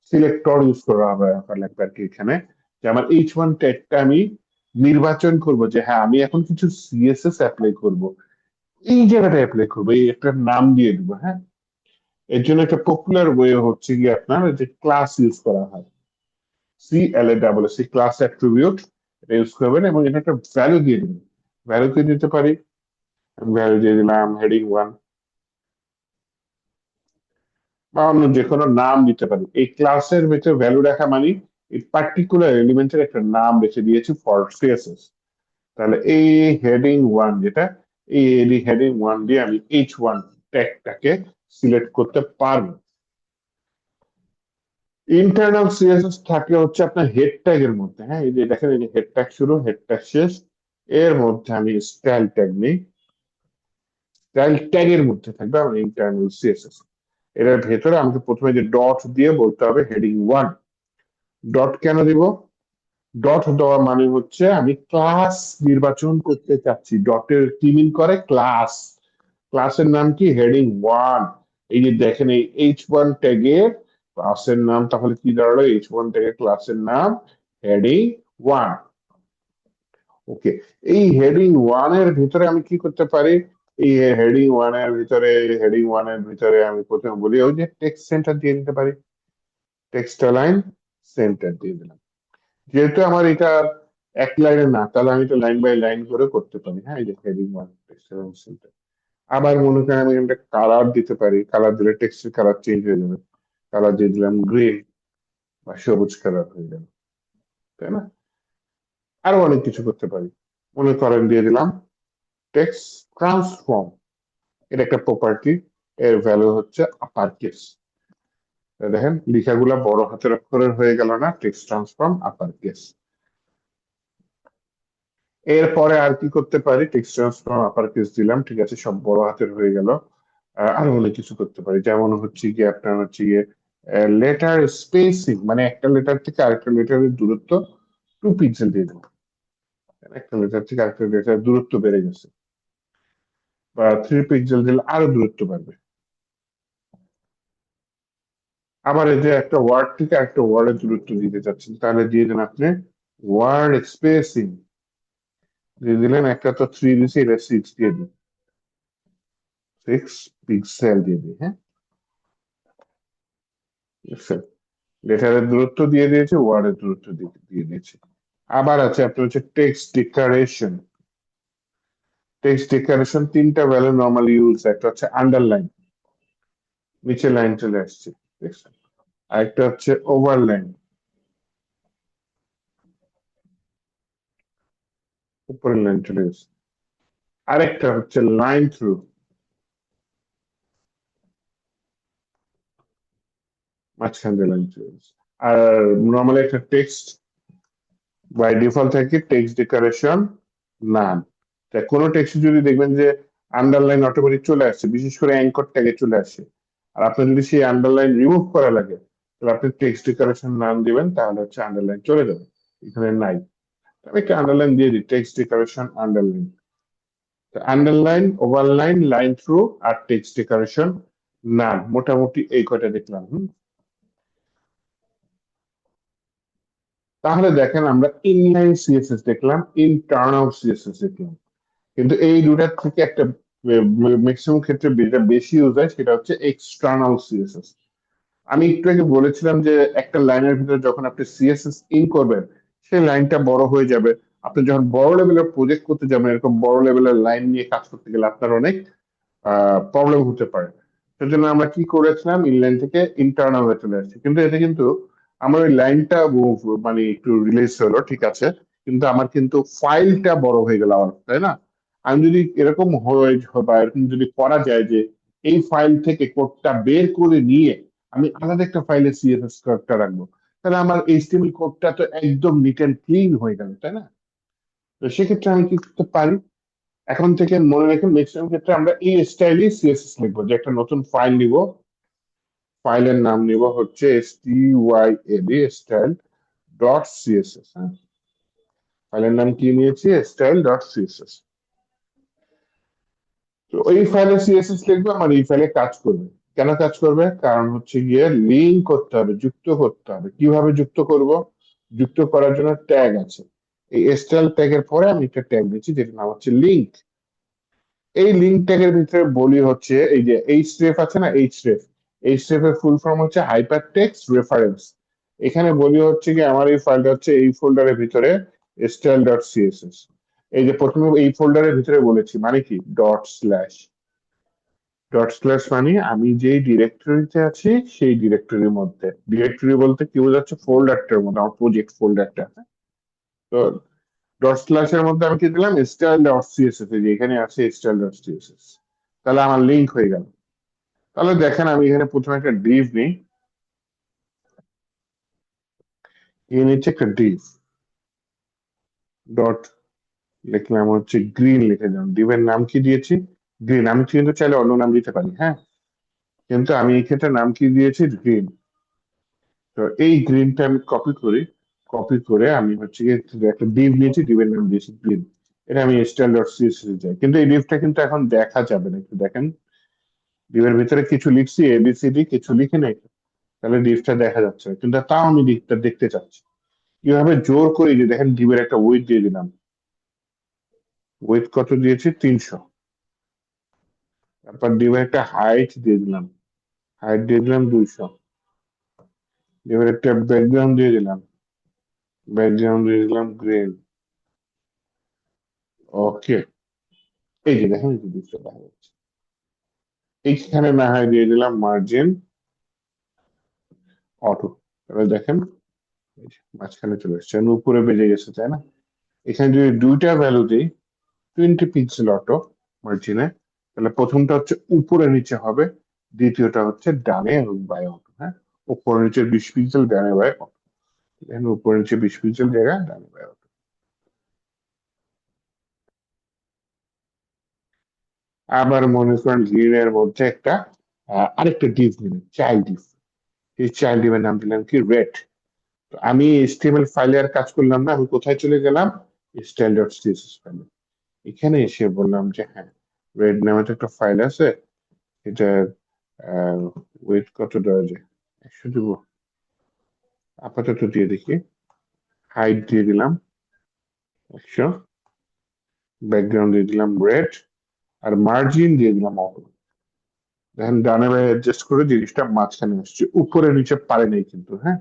সিলেক্টর ইউজ করা হবে লাগবে আর কি এখানে, যে আমার H1 ট্যাগটা আমি নির্বাচন করব যে হ্যাঁ আমি এখন কিছু সিএসএস অ্যাপ্লাই করব, এই জায়গাটা অ্যাপ্লাই করবো, এই একটা নাম দিয়ে দিব। হ্যাঁ, এর জন্য একটা পপুলার ওয়ে হচ্ছে কি আপনার যে ক্লাস ইউজ করা হয়, CLA ক্লাস অ্যাট্রিবিউট, এটা ইউজ করবেন এবং এটা একটা ভ্যালু দিয়ে দিবেন। ভ্যালু কি দিতে পারি, আমি ভ্যালু দিয়ে দিলাম হেডিং 1, বা অন্য যে কোনো নাম দিতে পারি। এই ক্লাসের ভিতরে ভ্যালু রাখা মানে এই পার্টিকুলার এলিমেন্টের একটা নাম রেখে দিয়েছি ফর সিএসএস। তাহলে এই হেডিং 1 যেটা, এই হেডিং 1 দিয়ে আমি H1 ট্যাগটাকে সিলেক্ট করতে পারবো। ইন্টারনাল সিএসএস থাকে হচ্ছে আপনার হেড ট্যাগ এর মধ্যে। হ্যাঁ, এই যে দেখেন, এই যে হেড ট্যাগ শুরু, হেড ট্যাগ শেষ, এর মধ্যে আমি স্টাইল ট্যাগ নেই, স্টাইল ট্যাগ এর মধ্যে থাকবে আমার ইন্টারনাল সিএসএস। এটার ভেতরে আমাকে প্রথমে যে ডট দিয়ে বলতে হবে হেডিং 1। ডট কেন দিব, ডট দেওয়া মানে হচ্ছে আমি ক্লাস নির্বাচন করতে চাচ্ছি। ডটের কি মিন করে, ক্লাস। ক্লাসের নাম কি, হেডিং 1। এই যে দেখেন এই H1 ট্যাগের ক্লাসের নাম তাহলে কি দাঁড়ালো, H1 ট্যাগের ক্লাসের নাম হেডিং 1। ওকে, এই হেডিং 1 এর ভিতরে আমি কি করতে পারি, এই হেডিং 1 এর ভিতরে আমি প্রথমে বলি ওই যে টেক্সট সেন্টার দিয়ে দিতে পারি, টেক্সট লাইন সেন্টার দিয়ে দিলাম। যেহেতু আমার এটা এক লাইনে না, তাহলে আমি তো লাইন বাই লাইন করে করতে পারি। হ্যাঁ, এই যে হেডিং 1 টেক্সট সেন্টার। আবার মনে করেন আমি একটা কালার দিতে পারি, কালার দিলে টেক্সটের কালার চেঞ্জ হয়ে যাবে। কালার দিয়ে দিলাম গ্রিন বা সবুজ কালার হয়ে যাবে, তাই না? আরো অনেক কিছু করতে পারি। মনে করেন দিয়ে দিলাম টেক্সট ট্রান্সফর্ম, এটা একটা প্রপার্টি, এর ভ্যালু হচ্ছে আপার কেস। দেখেন লেখাগুলা বড় হাতের অক্ষরের হয়ে গেল না, টেক্সট ট্রান্সফর্ম আপার কেস। এরপরে আর কি করতে পারি, টেক্সট ট্রান্সফর্ম আপার কেস দিলাম, ঠিক আছে, সব বড় হাতের হয়ে গেল। আরো অনেক কিছু করতে পারি, যেমন হচ্ছে গিয়ে আপনার হচ্ছে গিয়ে লেটার স্পেসিং, মানে একটা লেটার থেকে আরেকটা লেটারের দূরত্ব 2 পিক্সেল দিয়ে দেবো। একটা লেটার থেকে আরেকটা লেটার দূরত্ব বেড়ে গেছে, বা 3 পিক্সেল দিলে আরো দূরত্ব বাড়বে। আবার এই যে একটা ওয়ার্ড থেকে আরেকটা ওয়ার্ডের দূরত্ব দিতে চাচ্ছেন, তাহলে দিয়ে দেন আপনি ওয়ার্ড স্পেসিং দিয়ে দিলেন, একটা তো 3 দিয়েছি, এটা 6 দিয়ে দিন, 6 পিক্সেল দিয়ে দিই। হ্যাঁ, লেটারের দূরত্ব দিয়ে দিয়েছে, ওয়ার্ডের দূরত্ব দিয়ে দিয়েছে। আবার আছে আপনার হচ্ছে টেক্সট ডিক্লারেশন। টেক্সট ডিক্লারেশন 3টা ভ্যালু নর্মালি ইউজ, একটা হচ্ছে আন্ডারলাইন, নিচে লাইন চলে আসছে, দেখছেন? আরেকটা হচ্ছে ওভারলাইন, উপরের লাইন চলে গেছে। আরেকটা হচ্ছে লাইন থ্রু, মাঝখান দিয়ে লাইন চলে গেছে। আর নর্মালি একটা টেক্সট বাই ডিফল্ট থাকে টেক্সট ডিক্লারেশন নান। তাই কোনো টেক্সট যদি দেখবেন যে আন্ডারলাইন অটোমেটিক চলে আসছে, বিশেষ করে অ্যাঙ্কর ট্যাগে চলে আসে, আর আপনার যদি সেই আন্ডারলাইন রিমুভ করা লাগে, তাহলে আপনি টেক্সট ডিক্লারেশন নাম দিবেন, তাহলে হচ্ছে আন্ডারলাইন চলে যাবে। এখানে নাই, আমি একটা আন্ডারলাইন দিয়ে দিই, text decoration underline. Underline, overline, line through আর টেক্সট ডিক্লারেশন নান, মোটামুটি এই কয়টা দেখলাম। তাহলে দেখেন আমরা ইনলাইন সিএসএস দেখলাম, ইন্টারনাল সিএসএস দেখলাম, কিন্তু এই দুটার থেকে একটা ম্যাক্সিমাম ক্ষেত্রে যেটা বেশি ইউজ হয় সেটা হচ্ছে এক্সটার্নাল সিএসএস। আমি একটু আগে বলেছিলাম যে একটা লাইনের ভিতরে যখন আপনি সিএসএস ইন করবেন, সেই লাইনটা বড় হয়ে যাবে। আপনি যখন বড় লেভেলের প্রজেক্ট করতে যাবেন, এরকম বড় লেভেলের লাইন নিয়ে কাজ করতে গেলে আপনার অনেক প্রবলেম হতে পারে। সেজন্য আমরা কি করেছিলাম, ইনলাইন থেকে ইন্টারনাল চলে আসছি, কিন্তু এতে কিন্তু আমার ওই লাইনটা মানে একটু রিলিজ হলো, ঠিক আছে, কিন্তু আমার কিন্তু ফাইলটা বড় হয়ে গেল আমার, তাই না? আমি যদি এরকম হয় বা এরকম যদি করা যায় যে এই ফাইল থেকে কোডটা বের করে নিয়ে আমি আলাদা একটা ফাইলে সিএসএস কোডটা রাখবো, তাহলে আমার এইচটিএমএল কোডটা তো একদম নিট এন্ড ক্লিন হয়ে গেল, তাই না? তো সেক্ষেত্রে আমি কি করতে পারি, এখন থেকে মনে রাখেন ম্যাক্সিমাম ক্ষেত্রে আমরা এই স্টাইলে সিএসএস লিখবো, যে একটা নতুন ফাইল নিব, ফাইলের নাম নিব হচ্ছে styd স্টাইল ডট সিএসএস। হ্যাঁ, ফাইলের নাম কি নিয়েছি? Style dot CSS. তো ওই ফাইলে সিএসএস লিখবে, আমার এই ফাইলে কাজ করবে। কেন কাজ করবে? কারণ হচ্ছে গিয়ে লিঙ্ক করতে হবে, যুক্ত করতে হবে। কিভাবে যুক্ত করব? যুক্ত করার জন্য ট্যাগ আছে। এই স্টাইল ট্যাগের পরে আমি একটা ট্যাগ দিচ্ছি যেটার নাম হচ্ছে লিঙ্ক। এই লিঙ্ক ট্যাগের ভিতরে বলি হচ্ছে এই যে href আছে না, href এর ফুল ফর্ম হচ্ছে হাইপার টেক্সট রেফারেন্স। এখানে বলি হচ্ছে কি আমার এই ফাইলটা হচ্ছে এই ফোল্ডারের ভিতরে স্টাইল ডট সিএসএস। এই যে প্রথমে এই ফোল্ডারের ভিতরে বলেছি মানে কি ডট স্ল্যাশ মানে আমি যেই ডিরেক্টরিতে আছি সেই ডিরেক্টরির মধ্যে। ডিরেক্টরি বলতে কি বোঝাচ্ছে? ফোল্ডারটার মধ্যে, আমার প্রজেক্ট ফোল্ডারটা। তো ডট স্ল্যাশ এর মধ্যে আমি কি দিলাম? স্টাইল ডট সিএসএস, যে এখানে আছে স্টাইল ডট সিএসএস। তাহলে আমার লিঙ্ক হয়ে গেল। তাহলে দেখেন আমি এখানে প্রথমে একটা ডিভ নিই, এর নিচে একটা ডিভ ডট লিখলাম হচ্ছে গ্রিন, লিখে দিলাম। ডিভের নাম কি দিয়েছি? গ্রিন। আমি কিন্তু চাইলে অন্য নাম দিতে পারি, হ্যাঁ, কিন্তু আমি এই ক্ষেত্রে নাম কি দিয়েছি? গ্রিন। তো এই গ্রিনটা আমি কপি করে আমি হচ্ছে গিয়ে একটা ডিভ নিয়েছি, ডিভের নাম দিয়েছি গ্রিন। এটা আমি স্টাইল ডট সিএসএস যাই, কিন্তু এই ডিভটা কিন্তু এখন দেখা যাবে না। একটু দেখেন, ডিভের ভিতরে কিছু লিখছি এবিসিডি, কিছু লিখে নাই, তাহলে ডিভটা দেখা যাচ্ছে না। কিন্তু তাও আমি ডিভটা দেখতে চাচ্ছি। কিভাবে? জোর করে যে দেখেন ডিভের একটা ওয়েট দিয়ে দিলাম। ওয়েট কত দিয়েছি? 300। তারপর ডিভের একটা হাইট দিয়ে দিলাম, হাইট দিয়ে দিলাম 200। ডিভের একটা ব্যাকগ্রাউন্ড দিয়ে দিলাম, ব্যাকগ্রাউন্ড দিয়ে দিলাম গ্রিন। ওকে, এই যে দেখেন এই যে ডিভটা দেখা যাচ্ছে। এইখানে না হয় দিয়ে দিলাম মার্জিন অটো। তাহলে দেখেন এই যে মাঝখানে চলে এসছে, আর উপরে বেজে গেছে, তাই না? এখানে যদি দুইটা ভ্যালু দিই, 20 পিক্সেল অটো মার্জিনে, তাহলে প্রথমটা হচ্ছে উপরে নিচে হবে, দ্বিতীয়টা হচ্ছে ডানে এবং বায়ে অটো। হ্যাঁ, উপরে নিচে 20 পিক্সেল, ডানে বায়ে অটো। এখানে উপরে নিচে 20 পিক্সেল জায়গা, ডানে বায়ে অটো। আবার মনে করেন গ্রিনের মধ্যে একটা আরেকটা ডিভ নিলেন, চাইল্ড ডিভ। এই চাইল্ড ডিভের নাম দিলাম কি? রেড। তো আমি HTML ফাইলে আর কাজ করলাম না, আমি কোথায় চলে গেলাম? স্টাইল ডট সিএসএস ফাইলে। এখানে এসে বললাম যে হ্যাঁ, রেড নামে তো একটা ফাইল আছে, এটা ওয়েট কত দেওয়া যায়? 100 দিব, আপাতত দিয়ে দেখি। হাইট দিয়ে দিলাম 100, ব্যাকগ্রাউন্ড দিয়ে দিলাম রেড, আর মার্জিন দিয়ে দিলাম অটো। দেখেন ডানে বায়ে অ্যাডজাস্ট করে জিনিসটা মাঝখানে আসছে, উপরে নিচে পারে নাই কিন্তু। হ্যাঁ,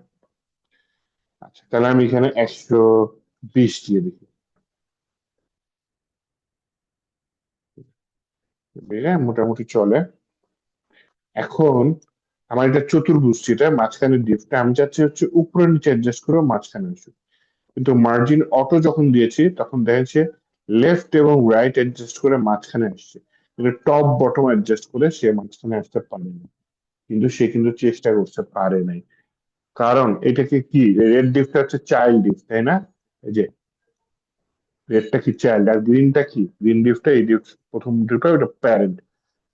আচ্ছা, তাহলে আমি এখানে 120 দিয়ে দেখি। মোটামুটি চলে। এখন আমার এটা চতুর্ভুজ, যেটা মাঝখানে ডিপটা আমি চাচ্ছি হচ্ছে উপরে নিচে অ্যাডজাস্ট করে মাঝখানে আসুক। কিন্তু মার্জিন অটো যখন দিয়েছি তখন দেখেছে লেফট এবং রাইট অ্যাডজাস্ট করে মাঝখানে আসছে, কিন্তু টপ বটম অ্যাডজাস্ট করে সে মাঝখানে আসতে পারেনি। কিন্তু সে কিন্তু চেষ্টা করতে পারে নাই, কারণ এটাকে কি, রেড ডিপটা হচ্ছে চাইল্ড ডিপ, তাই না? এই যে রেডটা কি চাইল্ড, আর গ্রিনটা কি? গ্রিন ডিপটা, এই ডিপ প্রথম ডিপটা ওটা প্যারেন্ট।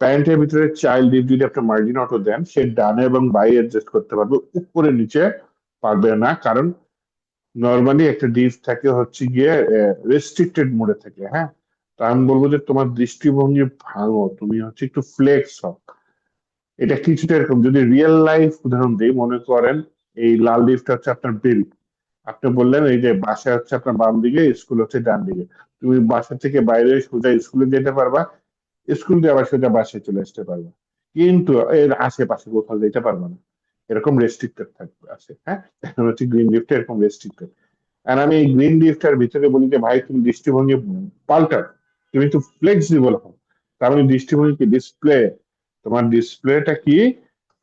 প্যারেন্টের ভিতরে চাইল্ড ডিপ যদি আপনি মার্জিন অটো দেন, সে ডানে এবং বাই অ্যাডজাস্ট করতে পারবে, উপরে নিচে পারবে না। কারণ নর্মালি একটা ডিভ থাকে হচ্ছে গিয়ে রেস্ট্রিক্টেড মোডে থাকে। হ্যাঁ, তো আমি বলবো যে তোমার দৃষ্টিভঙ্গি ভাঙো, তুমি হচ্ছে একটু ফ্লেক্স হও। এটা কিছুটা এরকম, যদি রিয়েল লাইফ উদাহরণ দিই, মনে করেন এই লাল ডিভটা হচ্ছে আপনার বিল। আপনি বললেন এই যে বাসা হচ্ছে আপনার বাম দিকে, স্কুল হচ্ছে ডান দিকে। তুমি বাসা থেকে বাইরে সোজা স্কুলে যেতে পারবা, স্কুল দিয়ে আবার সোজা বাসায় চলে আসতে পারবা, কিন্তু এর আশেপাশে কোথাও যেতে পারবা না। এরকম রেস্ট্রিক্টেড থাকবে আছে। হ্যাঁ, এখন হচ্ছে গ্রিন লিফটে এরকম রেস্ট্রিক্টেড। আর আমি এই গ্রিন লিফটার ভিতরে বলি যে ভাই তুমি দৃষ্টিভঙ্গি পাল্টাও, তুমি একটু ফ্লেক্সিবল হও। তার মানে দৃষ্টিভঙ্গি কি? ডিসপ্লে, তোমার ডিসপ্লেটা কি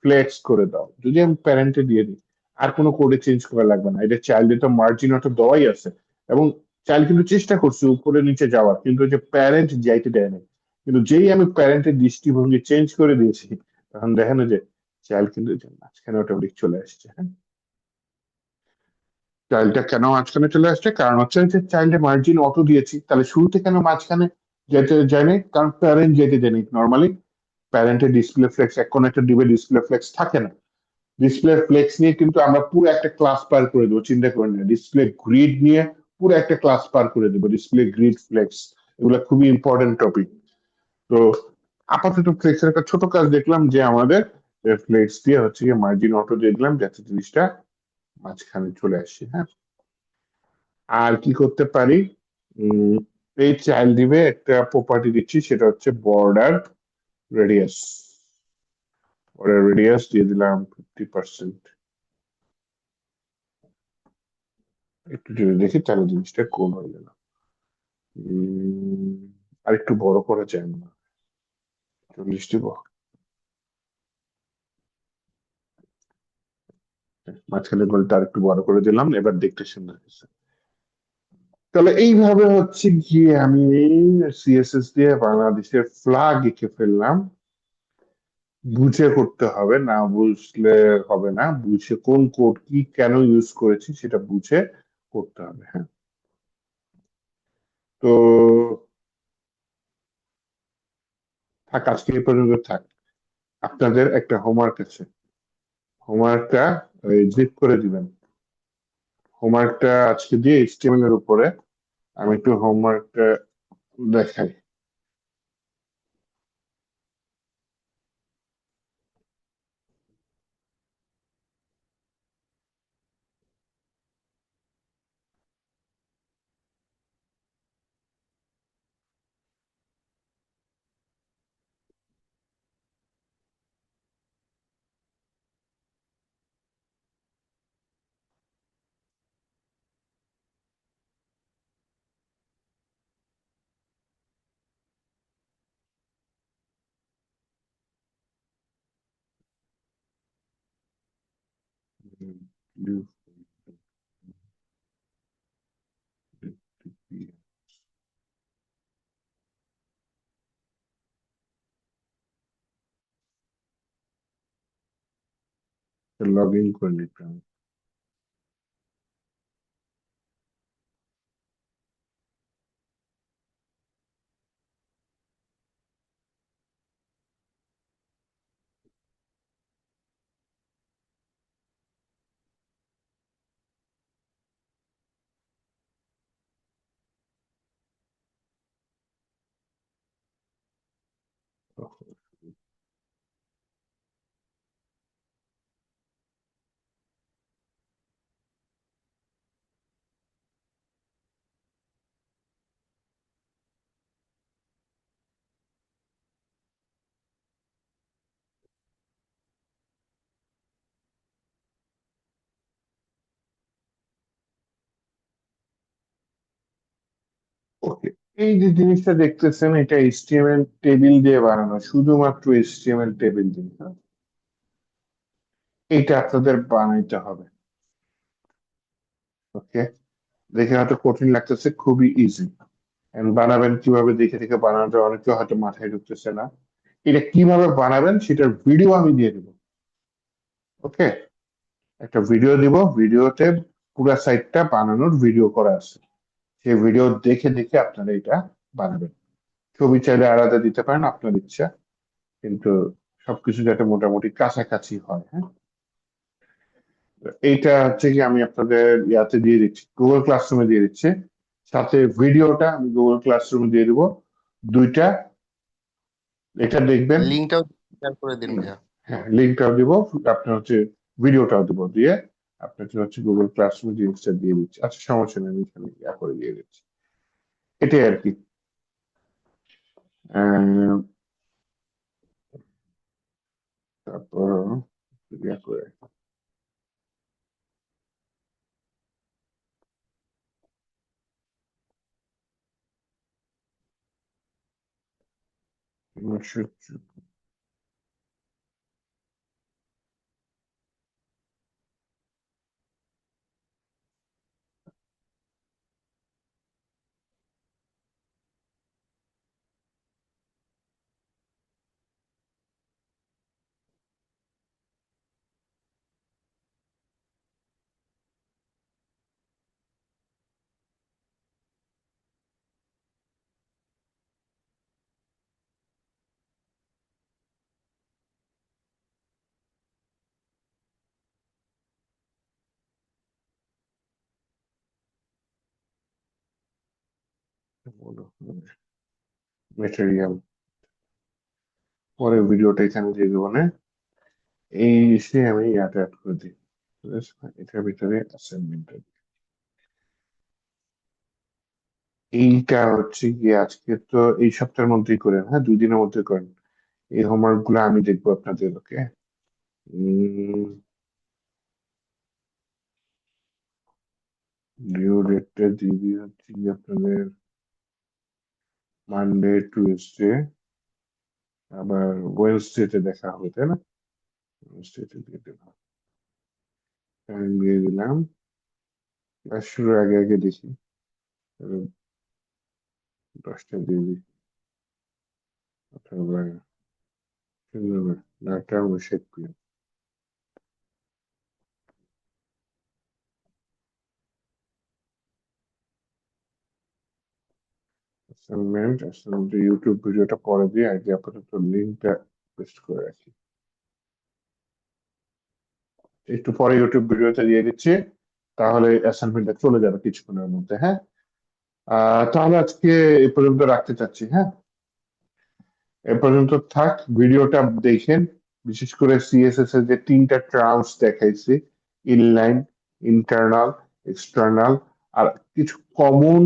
ফ্লেক্স করে দাও। যদি আমি প্যারেন্টে দিয়ে দিই, আর কোনো কোডে চেঞ্জ করা লাগবে না। এটা চাইল্ডে তো মার্জিন অত দেওয়াই আছে, এবং চাইল্ড কিন্তু চেষ্টা করছে উপরে নিচে যাওয়ার, কিন্তু যে প্যারেন্ট যাইতে দেয় না। কিন্তু যেই আমি প্যারেন্টের দৃষ্টিভঙ্গি চেঞ্জ করে দিয়েছি, তখন দেখেন যে চাইল্ড কিন্তু যে মাঝখানে অটোমেটিক চলে আসছে। হ্যাঁ, চাইল্ডটা কেন মাঝখানে চলে আসছে? কারণ হচ্ছে যে চাইল্ডে মার্জিন অটো দিয়েছি, তাহলে শুরুতে কেন মাঝখানে যেতে যায়নি? কারণ প্যারেন্ট যেতে দেয়নি। নর্মালি প্যারেন্টের ডিসপ্লে ফ্লেক্স, এখন একটা ডিবে ডিসপ্লে ফ্লেক্স থাকে না। ডিসপ্লে ফ্লেক্স নিয়ে কিন্তু আমরা পুরো একটা ক্লাস পার করে দেবো, চিন্তা করেন না। ডিসপ্লে গ্রিড নিয়ে পুরো একটা ক্লাস পার করে দেবো, ডিসপ্লে গ্রিড ফ্লেক্স, এগুলো খুবই ইম্পর্টেন্ট টপিক। তো আপাতত ফ্লেক্সের একটা ছোট কাজ দেখলাম যে আমাদের ফ্লেক্স দিয়ে হচ্ছে গিয়ে মার্জিন অটো দিয়ে দিলাম যাতে জিনিসটা মাঝখানে চলে আসে। হ্যাঁ, আর কি করতে পারি, উম, এই চাইল্ড দিবে একটা প্রপার্টি দিচ্ছি, সেটা হচ্ছে বর্ডার রেডিয়াস। বর্ডার রেডিয়াস দিয়ে দিলাম 50%। একটু যদি দেখি তাহলে জিনিসটা কোন হয়ে গেল। আর একটু বড় করা যায় না? 40 দিব, মাঝখানে গোলটা আর একটু বড় করে দিলাম, এবার দেখতে সুন্দর হয়েছে। তাহলে এইভাবে হচ্ছে গিয়ে আমি সিএসএস দিয়ে বাংলাদেশের ফ্ল্যাগ এঁকে ফেললাম। বুঝে করতে হবে, না বুঝলে হবে না, বুঝে কোন কোড কি কেন ইউজ করেছি সেটা বুঝে করতে হবে। হ্যাঁ, তো থাক, আজকে এই পর্যন্ত থাক। আপনাদের একটা হোমওয়ার্ক আছে, হোমওয়ার্কটা জিপ করে দিবেন। হোমওয়ার্কটা আজকে দিয়ে এইচটিএমএল এর উপরে আমি একটু হোমওয়ার্কটা দেখাই। লগ ইন করে নিতাম। ওকে, এই যে জিনিসটা দেখতেছেন এটা এইচটিএমএল টেবিল দিয়ে বানানো, শুধুমাত্র এইচটিএমএল টেবিল দিয়ে। হ্যাঁ? এটা আপনাদের বানাইতে হবে। ওকে, দেখে হয়তো কঠিন লাগতেছে, খুবই ইজি। বানাবেন কিভাবে দেখে দেখে বানানোটা অনেকে হয়তো মাথায় ঢুকতেছে না। এটা কিভাবে বানাবেন সেটার ভিডিও আমি দিয়ে দিব। ওকে, একটা ভিডিও দিব, ভিডিওতে পুরো সাইটটা বানানোর ভিডিও করা আছে, সেই ভিডিও দেখে দেখে আপনারা এটা বানাবেন। ছবি চাইলে আলাদা দিতে পারেন, আপনার ইচ্ছা, কিন্তু সবকিছু যাতে মোটামুটি কাছাকাছি হয়। হ্যাঁ, তো এইটা হচ্ছে কি আমি আপনাদের ইয়াতে দিয়ে দিচ্ছি, গুগল ক্লাসরুমে দিয়ে দিচ্ছি, সাথে ভিডিওটা আমি গুগল ক্লাসরুমে দিয়ে দিব দুইটা। এটা দেখবেন। লিঙ্কটাও শেয়ার করে দিন হুম, ভাইয়া। হ্যাঁ, লিঙ্কটাও দিব, আপনার হচ্ছে ভিডিওটাও দিব, দিয়ে আপনাকে হচ্ছে গুগল ক্লাসরুমে জিনিসটা দিয়ে দিচ্ছি। আচ্ছা, সমস্যা নেই, আমি এখানে ইয়া করে দিয়ে দিচ্ছি। এটাই আর কি। আহ, তারপর ইয়া করে মেটেরিয়াল পরে ভিডিওটা এখানে দিয়ে দেবো না, এই এসে আমি ইয়াটা অ্যাড করে দিই, এটার ভিতরে অ্যাসাইনমেন্ট। এইটা হচ্ছে গিয়ে আজকে তো এই সপ্তাহের মধ্যেই করেন, হ্যাঁ 2 দিনের মধ্যে করেন। এই হোমওয়ার্ক গুলো আমি দেখবো আপনাদের, ওকে। ডিউ ডেটটা দিয়ে দিয়ে হচ্ছে গিয়ে আপনাদের মানডে টুইসডে, আবার ওয়েডনেসডেতে দেখা হবে, তাই না? ওয়েডনেসডেতে দিয়ে দিলাম, টাইম দিয়ে দিলাম। ক্লাস শুরুর আগে আগে দেখি, 10টা দিয়ে দিই, অথবা ডাটা শেখ করি। অ্যাসাইনমেন্ট ইউটিউব ভিডিওটা পরে দিয়ে আগে আপাতত লিঙ্কটা পেস্ট করে রাখি, একটু পরে ইউটিউব ভিডিওতে দিয়ে দিচ্ছি, তাহলে অ্যাসাইনমেন্টটা চলে যাবে কিছুক্ষণের মধ্যে, হ্যাঁ। তাহলে আজকে এই পর্যন্ত রাখতে চাচ্ছি, হ্যাঁ। এ পর্যন্ত থাক, ভিডিওটা দেখেন, বিশেষ করে সিএসএস এর যে 3টা টার্মস দেখাইছি, ইনলাইন, ইন্টারনাল, এক্সটার্নাল, আর কিছু কমন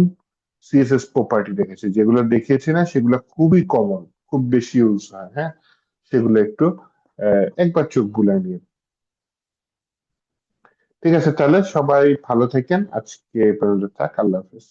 সিএসএস প্রপার্টি দেখেছি, যেগুলো দেখিয়েছি না সেগুলো খুবই কমন, খুব বেশি ইউজ হয়, হ্যাঁ। সেগুলো একটু একবার চোখ বুলায় নিয়ে। ঠিক আছে, তাহলে সবাই ভালো থাকেন, আজকে এ পর্যন্ত থাক, আল্লাহ হাফেজ।